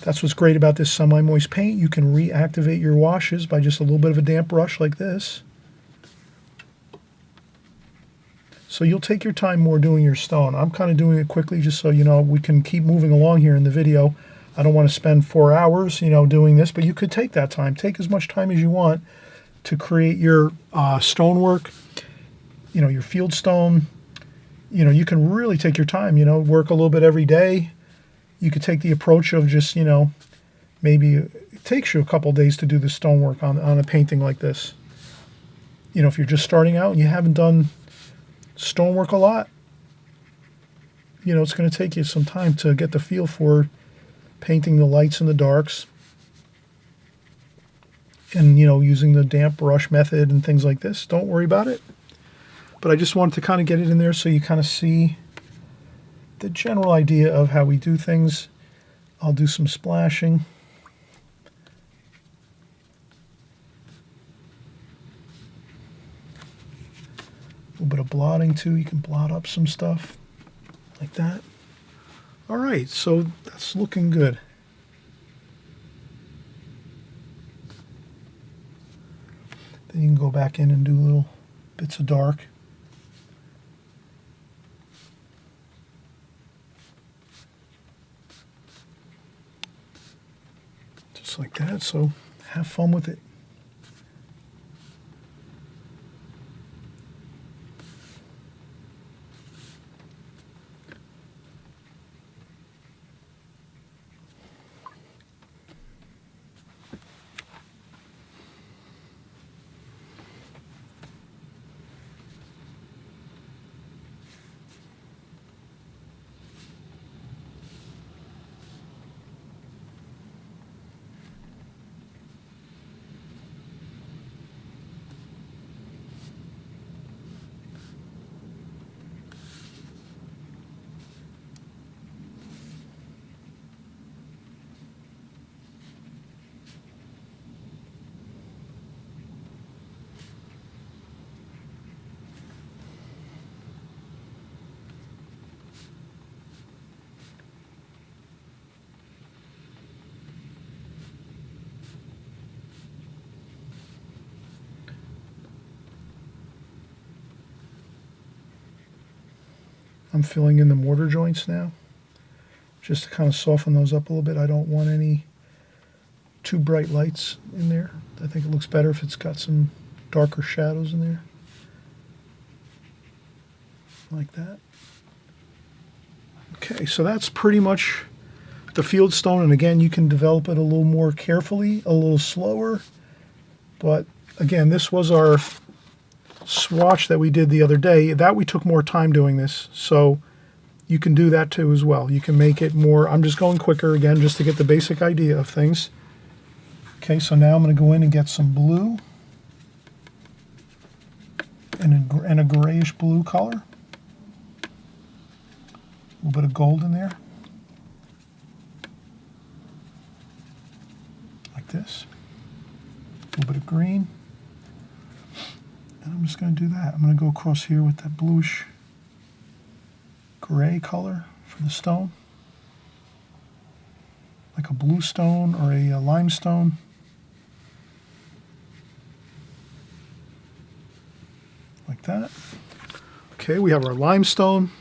Speaker 1: That's what's great about this semi-moist paint. You can reactivate your washes by just a little bit of a damp brush like this. So you'll take your time more doing your stone. I'm kind of doing it quickly just so we can keep moving along here in the video. I don't want to spend 4 hours, doing this, but you could take that time. Take as much time as you want to create your stonework, your field stone. You can really take your time, work a little bit every day. You could take the approach of just, maybe it takes you a couple days to do the stonework on a painting like this. If you're just starting out and you haven't done stonework a lot, it's going to take you some time to get the feel for painting the lights and the darks. and, you know, using the damp brush method and things like this. Don't worry about it. But I just wanted to kind of get it in there so you kind of see the general idea of how we do things. I'll do some splashing. A little bit of blotting too. You can blot up some stuff like that. All right, so that's looking good. Then you can go back in and do little bits of dark. Just like that, so have fun with it. I'm filling in the mortar joints now, just to kind of soften those up a little bit. I don't want any too bright lights in there. I think it looks better if it's got some darker shadows in there. Like that. Okay, so that's pretty much the field stone, and again, you can develop it a little more carefully, a little slower. But again, this was our swatch that we did the other day. That we took more time doing this, so you can do that too as well. You can make it more, I'm just going quicker again just to get the basic idea of things. Okay, so now I'm going to go in and get some blue and a grayish blue color. A little bit of gold in there. Like this. A little bit of green. And I'm just going to do that. I'm going to go across here with that bluish gray color for the stone. Like a blue stone or a limestone. Like that. Okay, we have our limestone.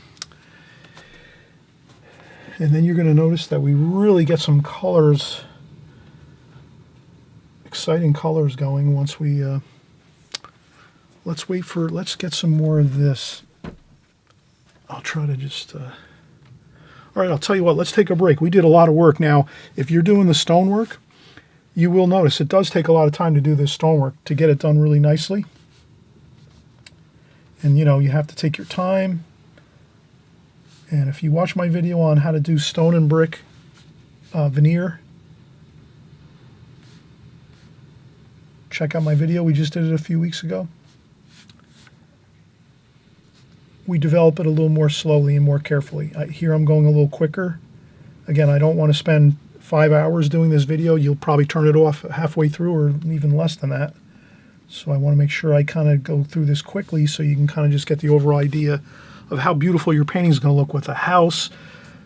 Speaker 1: And then you're going to notice that we really get some colors, exciting colors going once we... let's get some more of this. I'll try to just, all right, I'll tell you what, let's take a break. We did a lot of work. Now, if you're doing the stonework, you will notice it does take a lot of time to do this stonework to get it done really nicely. And, you know, you have to take your time. And if you watch my video on how to do stone and brick veneer, check out my video. We just did it a few weeks ago. We develop it a little more slowly and more carefully. Here I'm going a little quicker. Again, I don't want to spend 5 hours doing this video. You'll probably turn it off halfway through or even less than that. So I want to make sure I kind of go through this quickly so you can kind of just get the overall idea of how beautiful your painting is going to look with a house,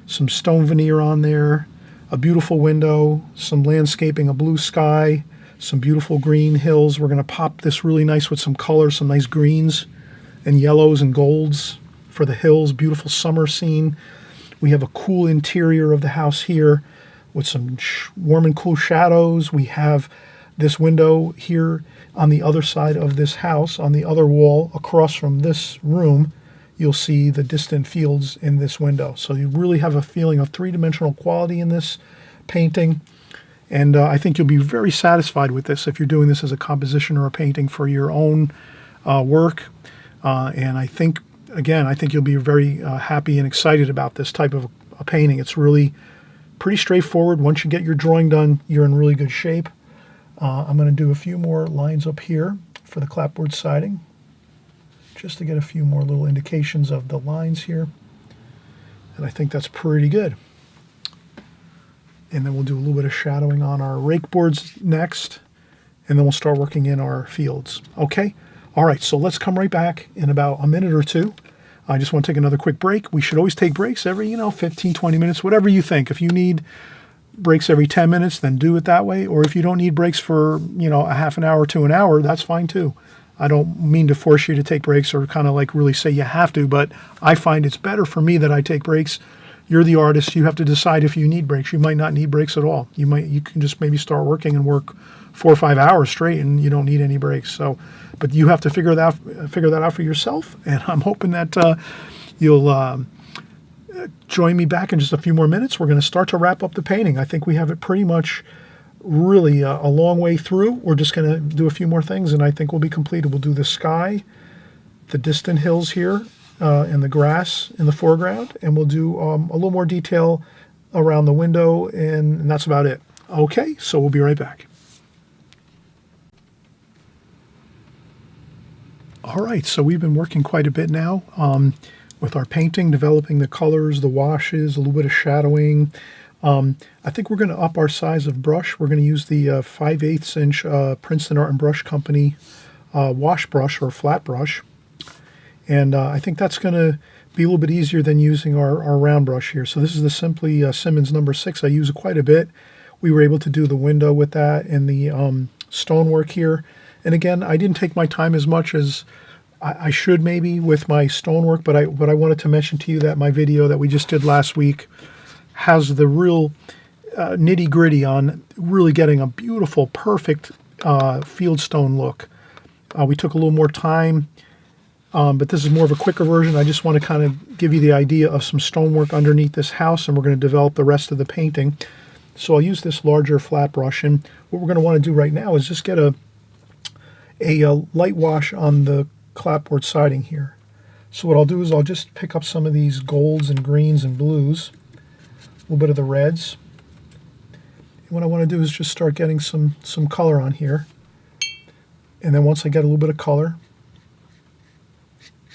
Speaker 1: some stone veneer on there, a beautiful window, some landscaping, a blue sky, some beautiful green hills. We're going to pop this really nice with some color, some nice greens and yellows and golds for the hills. Beautiful summer scene. We have a cool interior of the house here with some warm and cool shadows. We have this window here on the other side of this house, on the other wall across from this room. You'll see the distant fields in this window. So you really have a feeling of three-dimensional quality in this painting. And I think you'll be very satisfied with this if you're doing this as a composition or a painting for your own work. And I think, again, I think you'll be very happy and excited about this type of a painting. It's really pretty straightforward. Once you get your drawing done, you're in really good shape. I'm going to do a few more lines up here for the clapboard siding, just to get a few more little indications of the lines here. And I think that's pretty good. And then we'll do a little bit of shadowing on our rake boards next, and then we'll start working in our fields. Okay? All right, so let's come right back in about a minute or two. I just want to take another quick break. We should always take breaks every, 15, 20 minutes, whatever you think. If you need breaks every 10 minutes, then do it that way. Or if you don't need breaks for, a half an hour to an hour, that's fine too. I don't mean to force you to take breaks or kind of like really say you have to, but I find it's better for me that I take breaks. You're the artist. You have to decide if you need breaks. You might not need breaks at all. You can just maybe start working and work 4 or 5 hours straight, and you don't need any breaks. So, but you have to figure that out for yourself. And I'm hoping that you'll join me back in just a few more minutes. We're going to start to wrap up the painting. I think we have it pretty much really a long way through. We're just going to do a few more things, and I think we'll be completed. We'll do the sky, the distant hills here, and the grass in the foreground, and we'll do a little more detail around the window, and that's about it. Okay, so we'll be right back. All right, so we've been working quite a bit now with our painting, developing the colors, the washes, a little bit of shadowing. I think we're going to up our size of brush. We're going to use the 5/8 inch Princeton Art and Brush Company wash brush or flat brush. And I think that's going to be a little bit easier than using our round brush here. So this is the Simply Simmons number 6. I use it quite a bit. We were able to do the window with that and the stonework here. And again, I didn't take my time as much as I should maybe with my stonework, but I wanted to mention to you that my video that we just did last week has the real nitty-gritty on really getting a beautiful, perfect field stone look. We took a little more time, but this is more of a quicker version. I just want to kind of give you the idea of some stonework underneath this house, and we're going to develop the rest of the painting. So I'll use this larger flat brush, and what we're going to want to do right now is just get a light wash on the clapboard siding here. So what I'll do is I'll just pick up some of these golds and greens and blues, a little bit of the reds. And what I want to do is just start getting some color on here. And then once I get a little bit of color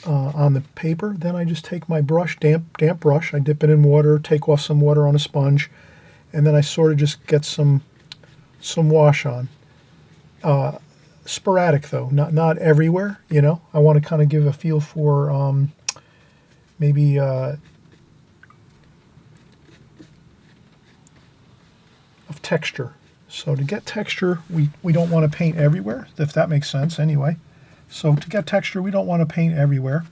Speaker 1: on the paper, then I just take my brush, damp brush, I dip it in water, take off some water on a sponge, and then I sort of just get some wash on. Sporadic though, not everywhere, I want to kind of give a feel for maybe of texture. So to get texture, we don't want to paint everywhere, if that makes sense anyway. So to get texture, we don't want to paint everywhere.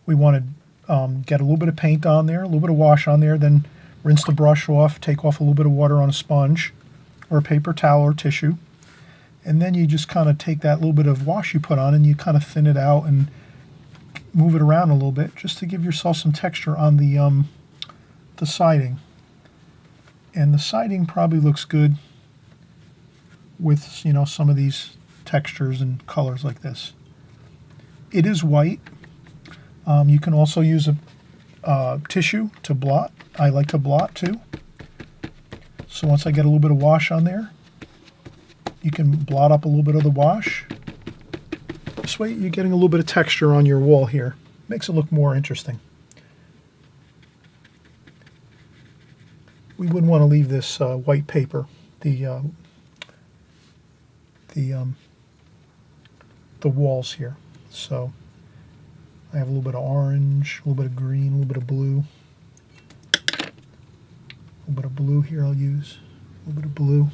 Speaker 1: We want to get a little bit of paint on there, a little bit of wash on there, then rinse the brush off, take off a little bit of water on a sponge or a paper towel or tissue. And then you just kind of take that little bit of wash you put on and you kind of thin it out and move it around a little bit just to give yourself some texture on the siding. And the siding probably looks good with, some of these textures and colors like this. It is white. You can also use a tissue to blot. I like to blot too. So once I get a little bit of wash on there, you can blot up a little bit of the wash. This way you're getting a little bit of texture on your wall here. Makes it look more interesting. We wouldn't want to leave this white paper, the walls here. So I have a little bit of orange, a little bit of green, a little bit of blue. A little bit of blue here I'll use. A little bit of blue.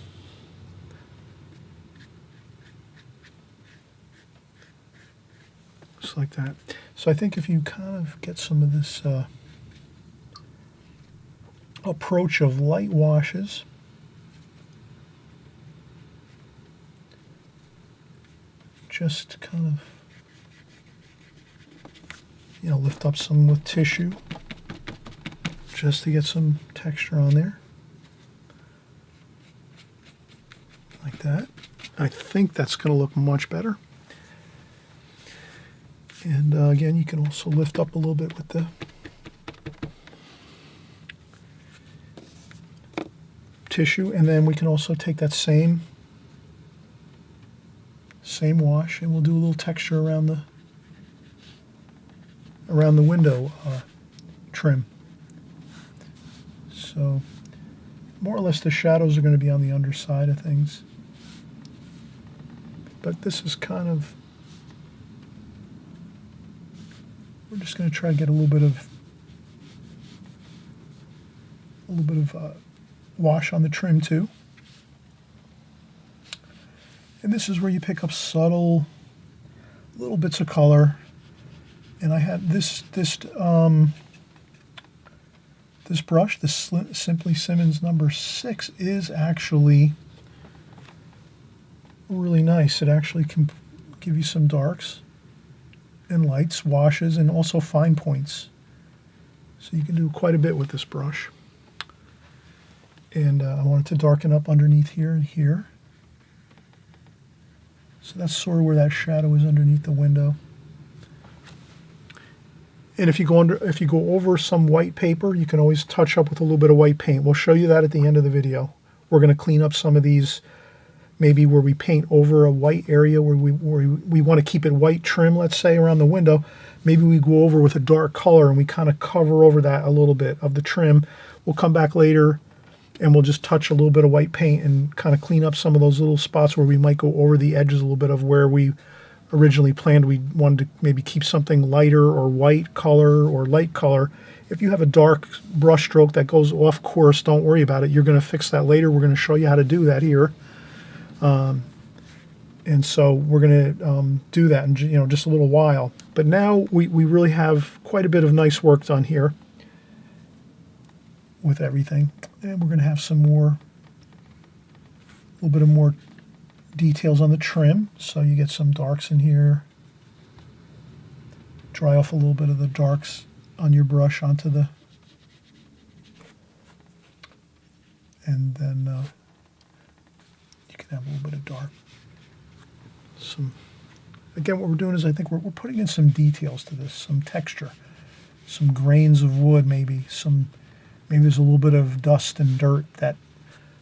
Speaker 1: Just like that. So I think if you kind of get some of this approach of light washes, just kind of, lift up some with tissue just to get some texture on there. Like that. I think that's going to look much better. And again, you can also lift up a little bit with the tissue, and then we can also take that same Same wash, and we'll do a little texture around the window trim. So more or less the shadows are going to be on the underside of things. But this is kind of, we're just going to try to get a little bit of wash on the trim too. And this is where you pick up subtle little bits of color. And I had this brush, this Simply Simmons number 6, is actually really nice. It actually can give you some darks and lights, washes, and also fine points. So you can do quite a bit with this brush. And I wanted to darken up underneath here and here. So that's sort of where that shadow is underneath the window. And if you go over some white paper, you can always touch up with a little bit of white paint. We'll show you that at the end of the video. We're going to clean up some of these, maybe where we paint over a white area where we want to keep it white trim, let's say, around the window. Maybe we go over with a dark color and we kind of cover over that a little bit of the trim. We'll come back later and we'll just touch a little bit of white paint and kind of clean up some of those little spots where we might go over the edges a little bit of where we originally planned we wanted to maybe keep something lighter or white color or light color. If you have a dark brush stroke that goes off course, don't worry about it. You're going to fix that later. We're going to show you how to do that here. And so we're going to do that in just a little while. But now we really have quite a bit of nice work done here with everything. And we're going to have a little bit of more details on the trim. So you get some darks in here. Dry off a little bit of the darks on your brush onto the, and then you can have a little bit of dark. Again, what we're doing is I think we're putting in some details to this, some texture, some grains of wood, maybe there's a little bit of dust and dirt that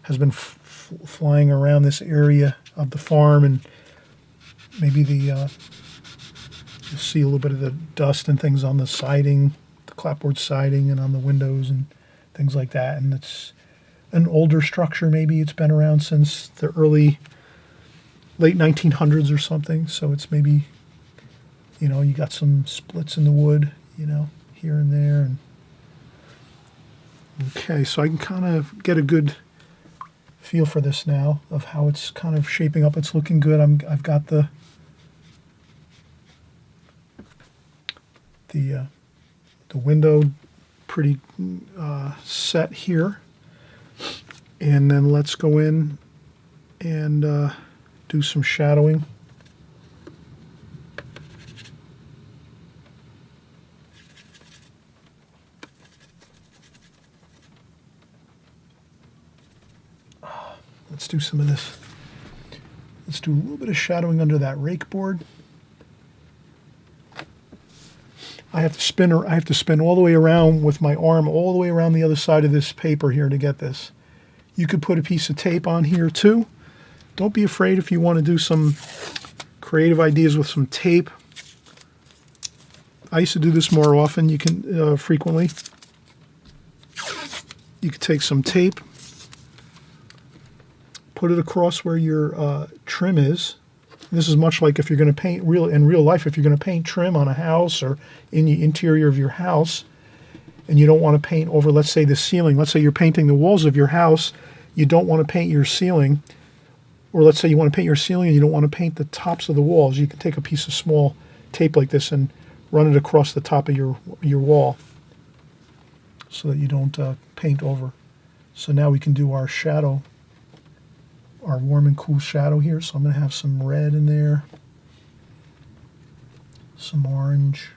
Speaker 1: has been flying around this area of the farm, and maybe you'll see a little bit of the dust and things on the siding, the clapboard siding, and on the windows and things like that. And it's an older structure. Maybe it's been around since the late 1900s or something. So it's maybe, you got some splits in the wood, here and there. And okay, so I can kind of get a good feel for this now of how it's kind of shaping up. It's looking good. I've got the window pretty set here, and then let's go in and do some shadowing. Let's do some of this. Let's do a little bit of shadowing under that rake board. I have to spin all the way around with my arm, all the way around the other side of this paper here to get this. You could put a piece of tape on here too. Don't be afraid if you want to do some creative ideas with some tape. I used to do this more often. You can frequently. You could take some tape, put it across where your trim is. This is much like if you're going to paint in real life, if you're going to paint trim on a house or in the interior of your house, and you don't want to paint over, let's say, the ceiling. Let's say you're painting the walls of your house. You don't want to paint your ceiling. Or let's say you want to paint your ceiling and you don't want to paint the tops of the walls. You can take a piece of small tape like this and run it across the top of your wall so that you don't paint over. So now we can do our shadow, our warm and cool shadow here. So I'm going to have some red in there, some orange,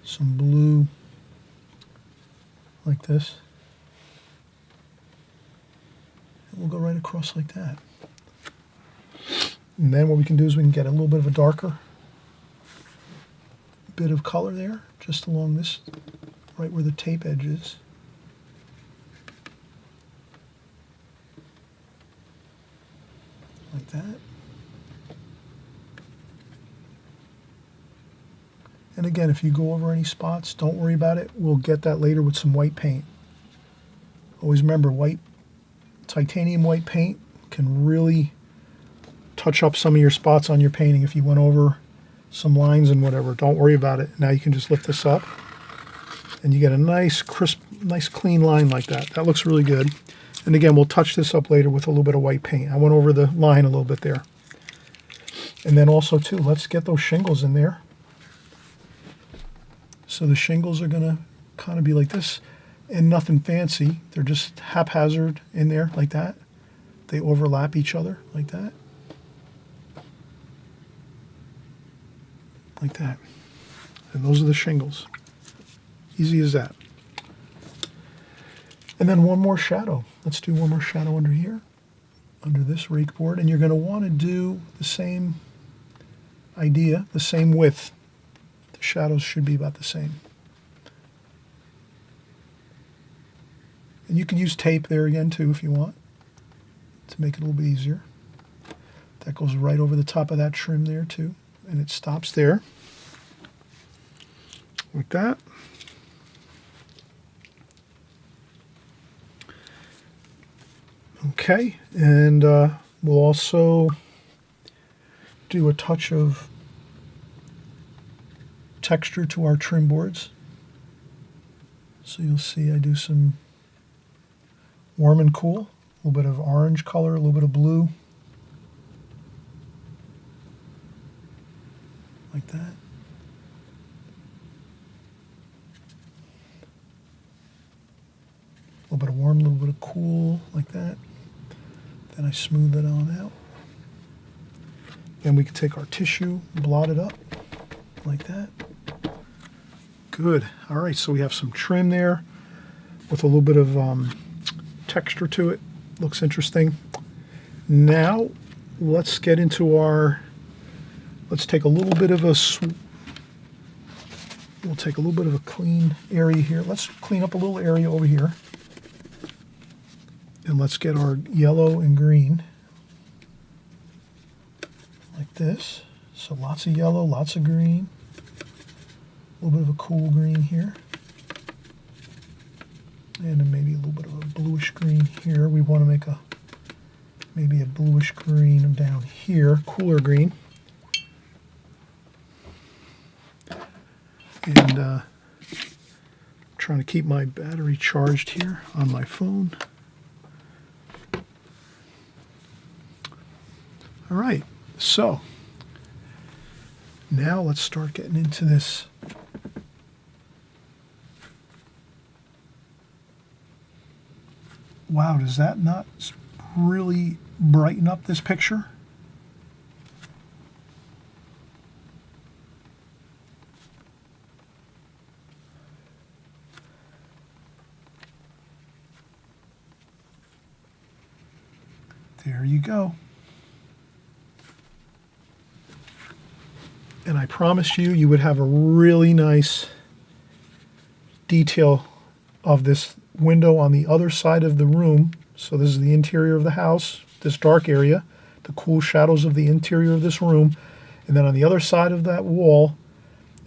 Speaker 1: some blue, like this. And we'll go right across like that. And then what we can do is we can get a little bit of a darker bit of color there, just along this, right where the tape edge is. Like that. And again, if you go over any spots, don't worry about it. We'll get that later with some white paint. Always remember, titanium white paint can really touch up some of your spots on your painting if you went over some lines and whatever. Don't worry about it. Now you can just lift this up and you get a nice crisp, nice clean line like that. That looks really good. And again, we'll touch this up later with a little bit of white paint. I went over the line a little bit there. And then also too, let's get those shingles in there. So the shingles are gonna kind of be like this and nothing fancy. They're just haphazard in there like that. They overlap each other like that. Like that. And those are the shingles. Easy as that. And then one more shadow. Let's do one more shadow under here, under this rake board. And you're going to want to do the same idea, the same width. The shadows should be about the same. And you can use tape there again too if you want to make it a little bit easier. That goes right over the top of that trim there too. And it stops there like that. Okay, and we'll also do a touch of texture to our trim boards. So you'll see I do some warm and cool, a little bit of orange color, a little bit of blue. Like that. A little bit of warm, a little bit of cool, like that. Then I smooth it on out. And we can take our tissue, blot it up, like that. Good. All right, so we have some trim there with a little bit of texture to it. Looks interesting. Now, let's get into our... Let's take a little bit of a, we'll take a little bit of a clean area here. Let's clean up a little area over here. And let's get our yellow and green like this. So lots of yellow, lots of green. A little bit of a cool green here. And then maybe a little bit of a bluish green here. We want to make maybe a bluish green down here, cooler green. And trying to keep my battery charged here on my phone. All right, so now let's start getting into this. Wow, does that not really brighten up this picture? There you go. And I promised you, you would have a really nice detail of this window on the other side of the room. So this is the interior of the house, this dark area, the cool shadows of the interior of this room. And then on the other side of that wall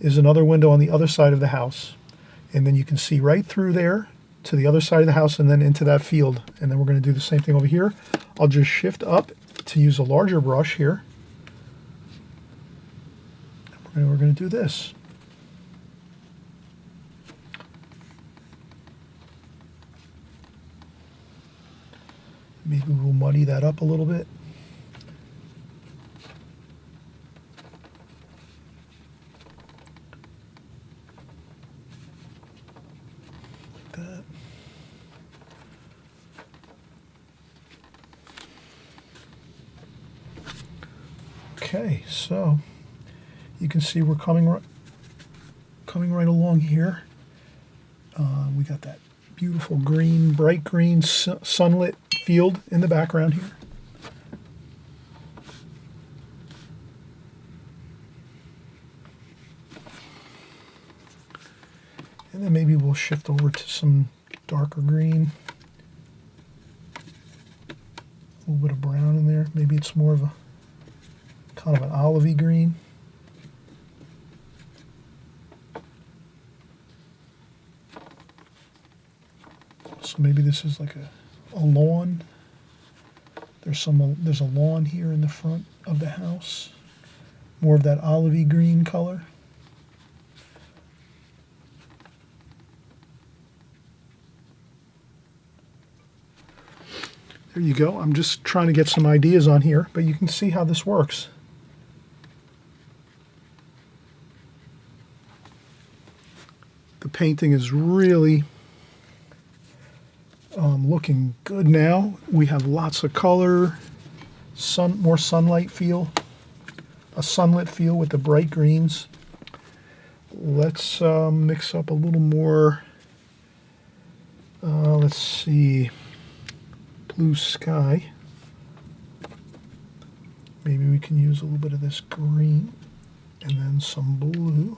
Speaker 1: is another window on the other side of the house. And then you can see right through there to the other side of the house and then into that field. And then we're going to do the same thing over here. I'll just shift up to use a larger brush here. And we're going to do this. Maybe we'll muddy that up a little bit. Like that. Okay, so you can see we're coming right along here. We got that beautiful green, bright green, sunlit field in the background here. And then maybe we'll shift over to some darker green. A little bit of brown in there. Maybe it's more of a kind of an olivey green. So maybe this is like a lawn. There's a lawn here in the front of the house. More of that olivey green color. There you go. I'm just trying to get some ideas on here, but you can see how this works. The painting is really looking good now. We have lots of color, more sunlight feel, a sunlit feel with the bright greens. Let's mix up a little more, let's see, blue sky. Maybe we can use a little bit of this green and then some blue.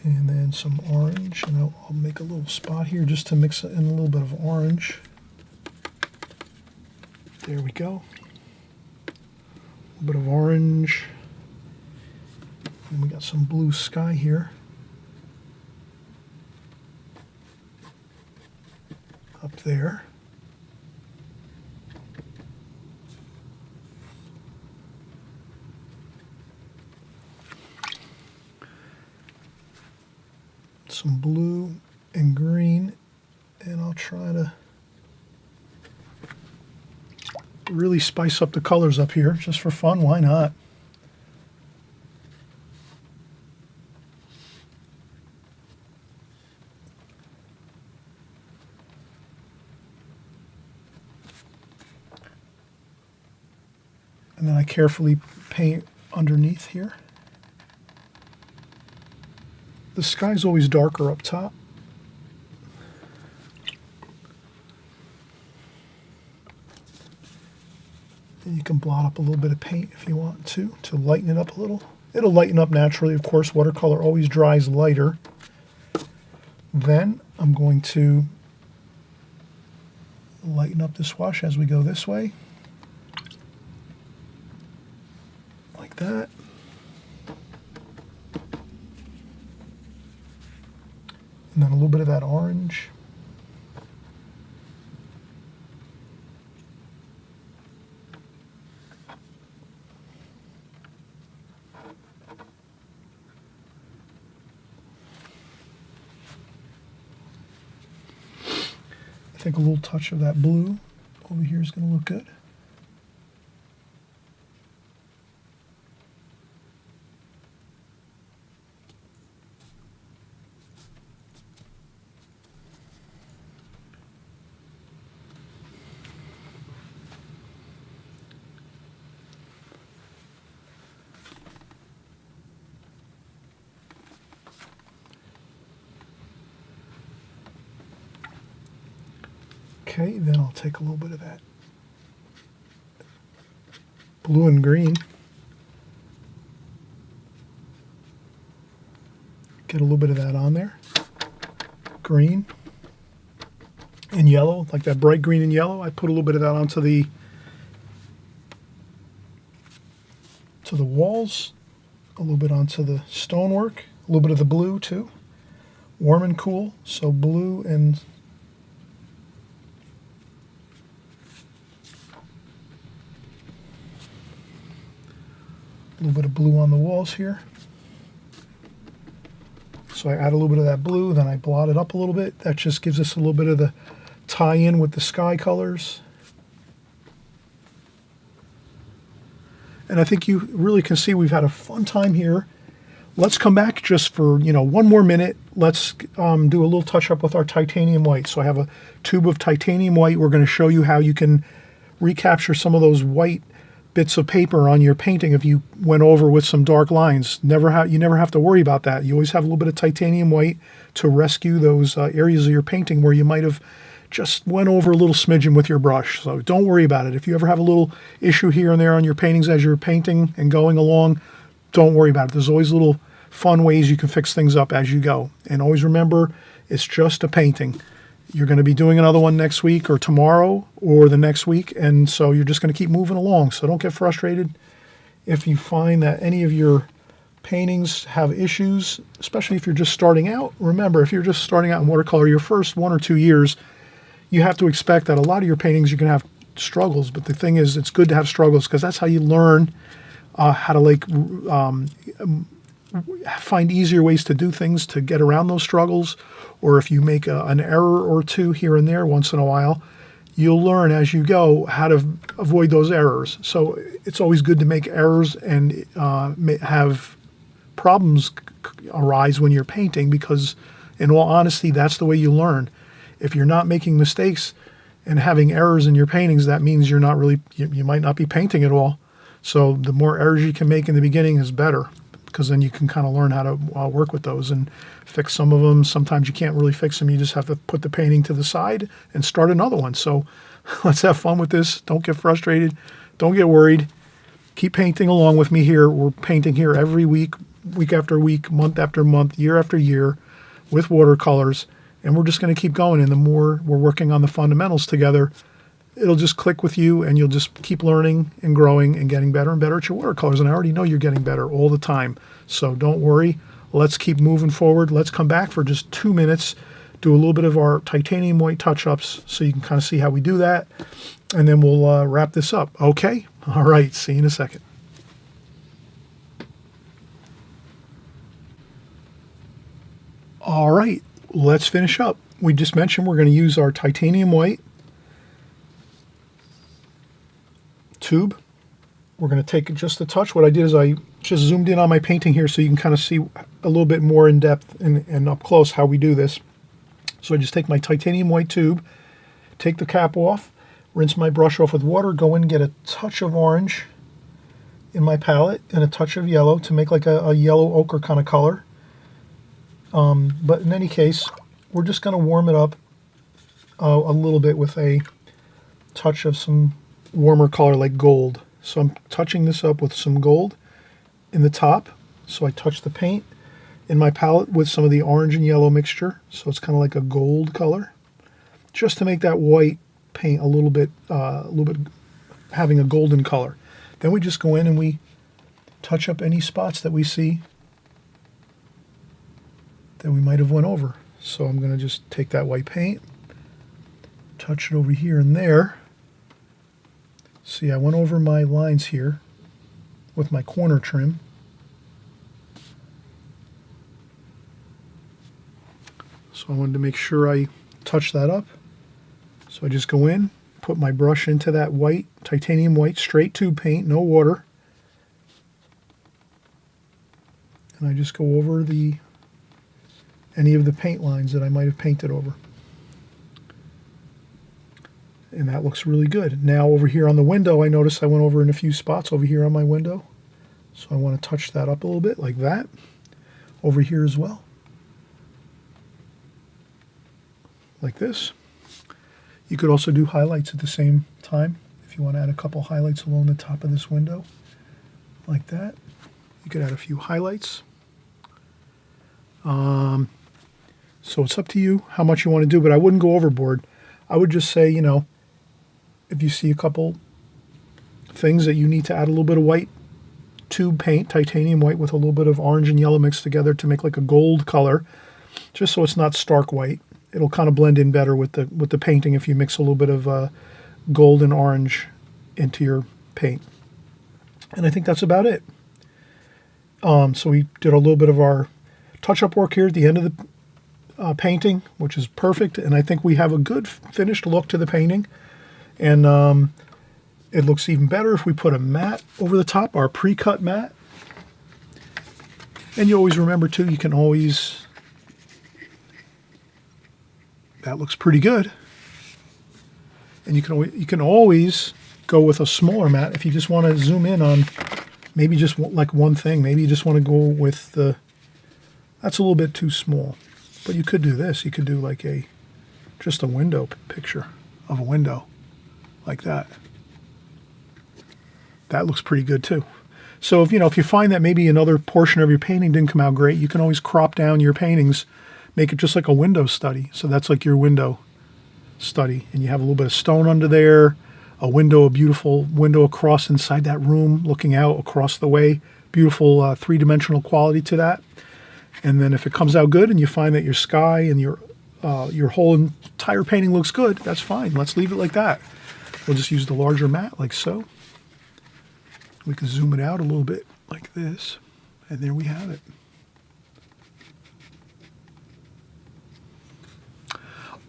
Speaker 1: And then some orange, and I'll make a little spot here just to mix in a little bit of orange. There we go. A little bit of orange. And we got some blue sky here. Up there. Some blue and green, and I'll try to really spice up the colors up here just for fun. Why not? And then I carefully paint underneath here. The sky's always darker up top. And you can blot up a little bit of paint if you want to lighten it up a little. It'll lighten up naturally, of course. Watercolor always dries lighter. Then I'm going to lighten up this wash as we go this way. Like that. And then a little bit of that orange. I think a little touch of that blue over here is going to look good. Okay, then I'll take a little bit of that blue and green. Get a little bit of that on there. Green and yellow, like that bright green and yellow. I put a little bit of that onto the walls, a little bit onto the stonework, a little bit of the blue too. Warm and cool, so blue and a little bit of blue on the walls here. So I add a little bit of that blue, then I blot it up a little bit. That just gives us a little bit of the tie-in with the sky colors. And I think you really can see we've had a fun time here. Let's come back just for, one more minute. Let's do a little touch-up with our titanium white. So I have a tube of titanium white. We're going to show you how you can recapture some of those white bits of paper on your painting if you went over with some dark lines. You never have to worry about that. You always have a little bit of titanium white to rescue those areas of your painting where you might have just went over a little smidgen with your brush. So don't worry about it. If you ever have a little issue here and there on your paintings as you're painting and going along, don't worry about it. There's always little fun ways you can fix things up as you go. And always remember, it's just a painting. You're going to be doing another one next week or tomorrow or the next week, and so you're just going to keep moving along. So don't get frustrated if you find that any of your paintings have issues, especially if you're just starting out. Remember, if you're just starting out in watercolor, your first 1 or 2 years, you have to expect that a lot of your paintings you're going to have struggles. But the thing is, it's good to have struggles because that's how you learn how to find easier ways to do things to get around those struggles. Or if you make an error or two here and there once in a while, you'll learn as you go how to avoid those errors. So it's always good to make errors and have problems arise when you're painting, because in all honesty, that's the way you learn. If you're not making mistakes and having errors in your paintings, that means you're not really, you might not be painting at all. So the more errors you can make in the beginning is better, because then you can kind of learn how to work with those and fix some of them. Sometimes you can't really fix them. You just have to put the painting to the side and start another one. So let's have fun with this. Don't get frustrated. Don't get worried. Keep painting along with me here. We're painting here every week, week after week, month after month, year after year with watercolors. And we're just going to keep going. And the more we're working on the fundamentals together, it'll just click with you, and you'll just keep learning and growing and getting better and better at your watercolors. And I already know you're getting better all the time. So don't worry. Let's keep moving forward. Let's come back for just 2 minutes, do a little bit of our titanium white touch-ups so you can kind of see how we do that. And then we'll wrap this up. Okay? All right. See you in a second. All right. Let's finish up. We just mentioned we're going to use our titanium white tube. We're going to take just a touch. What I did is I just zoomed in on my painting here so you can kind of see a little bit more in depth and up close how we do this. So I just take my titanium white tube, take the cap off, rinse my brush off with water, go in and get a touch of orange in my palette and a touch of yellow to make like a yellow ochre kind of color. But in any case, we're just going to warm it up a little bit with a touch of some warmer color like gold. So I'm touching this up with some gold in the top. So I touch the paint in my palette with some of the orange and yellow mixture. So it's kind of like a gold color, just to make that white paint a little bit having a golden color. Then we just go in and we touch up any spots that we see that we might have went over. So I'm going to just take that white paint, touch it over here and there. See, I went over my lines here with my corner trim. So I wanted to make sure I touch that up. So I just go in, put my brush into that white, titanium white, straight tube paint, no water. And I just go over any of the paint lines that I might have painted over. And that looks really good. Now over here on the window, I noticed I went over in a few spots over here on my window. So I want to touch that up a little bit like that. Over here as well. Like this. You could also do highlights at the same time. If you want to add a couple highlights along the top of this window. Like that. You could add a few highlights. So it's up to you how much you want to do, but I wouldn't go overboard. I would just say, you know, if you see a couple things that you need to add a little bit of white tube paint, titanium white with a little bit of orange and yellow mixed together to make like a gold color, just so it's not stark white. It'll kind of blend in better with the painting if you mix a little bit of gold and orange into your paint. And I think that's about it. So we did a little bit of our touch-up work here at the end of the painting, which is perfect, and I think we have a good finished look to the painting. And it looks even better if we put a mat over the top, our pre-cut mat. And you always remember too, you can always, that looks pretty good. And you can always go with a smaller mat if you just want to zoom in on maybe just like one thing. Maybe you just want to go with that's a little bit too small. But you could do this. You could do like just a window picture of a window like that. That looks pretty good too. So if you find that maybe another portion of your painting didn't come out great, you can always crop down your paintings, make it just like a window study. So that's like your window study, and you have a little bit of stone under there, a window, a beautiful window across inside that room, looking out across the way beautiful three-dimensional quality to that. And then if it comes out good and you find that your sky and your whole entire painting looks good, that's fine. Let's leave it like that. We'll just use the larger mat like so. We can zoom it out a little bit like this, and there we have it.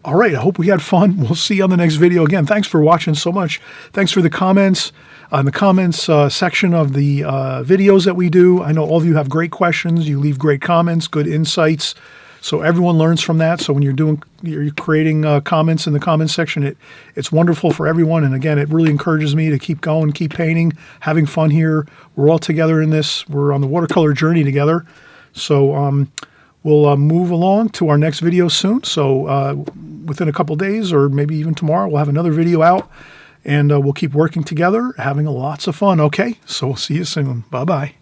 Speaker 1: All right, I hope we had fun. We'll see you on the next video. Again, thanks for watching so much. Thanks for the comments. In the comments section of the videos that we do, I know all of you have great questions. You leave great comments, good insights. So everyone learns from that. So when you're creating comments in the comments section, it's wonderful for everyone. And again, it really encourages me to keep going, keep painting, having fun here. We're all together in this. We're on the watercolor journey together. So we'll move along to our next video soon. So within a couple days or maybe even tomorrow, we'll have another video out. And we'll keep working together, having lots of fun. Okay, so we'll see you soon. Bye-bye.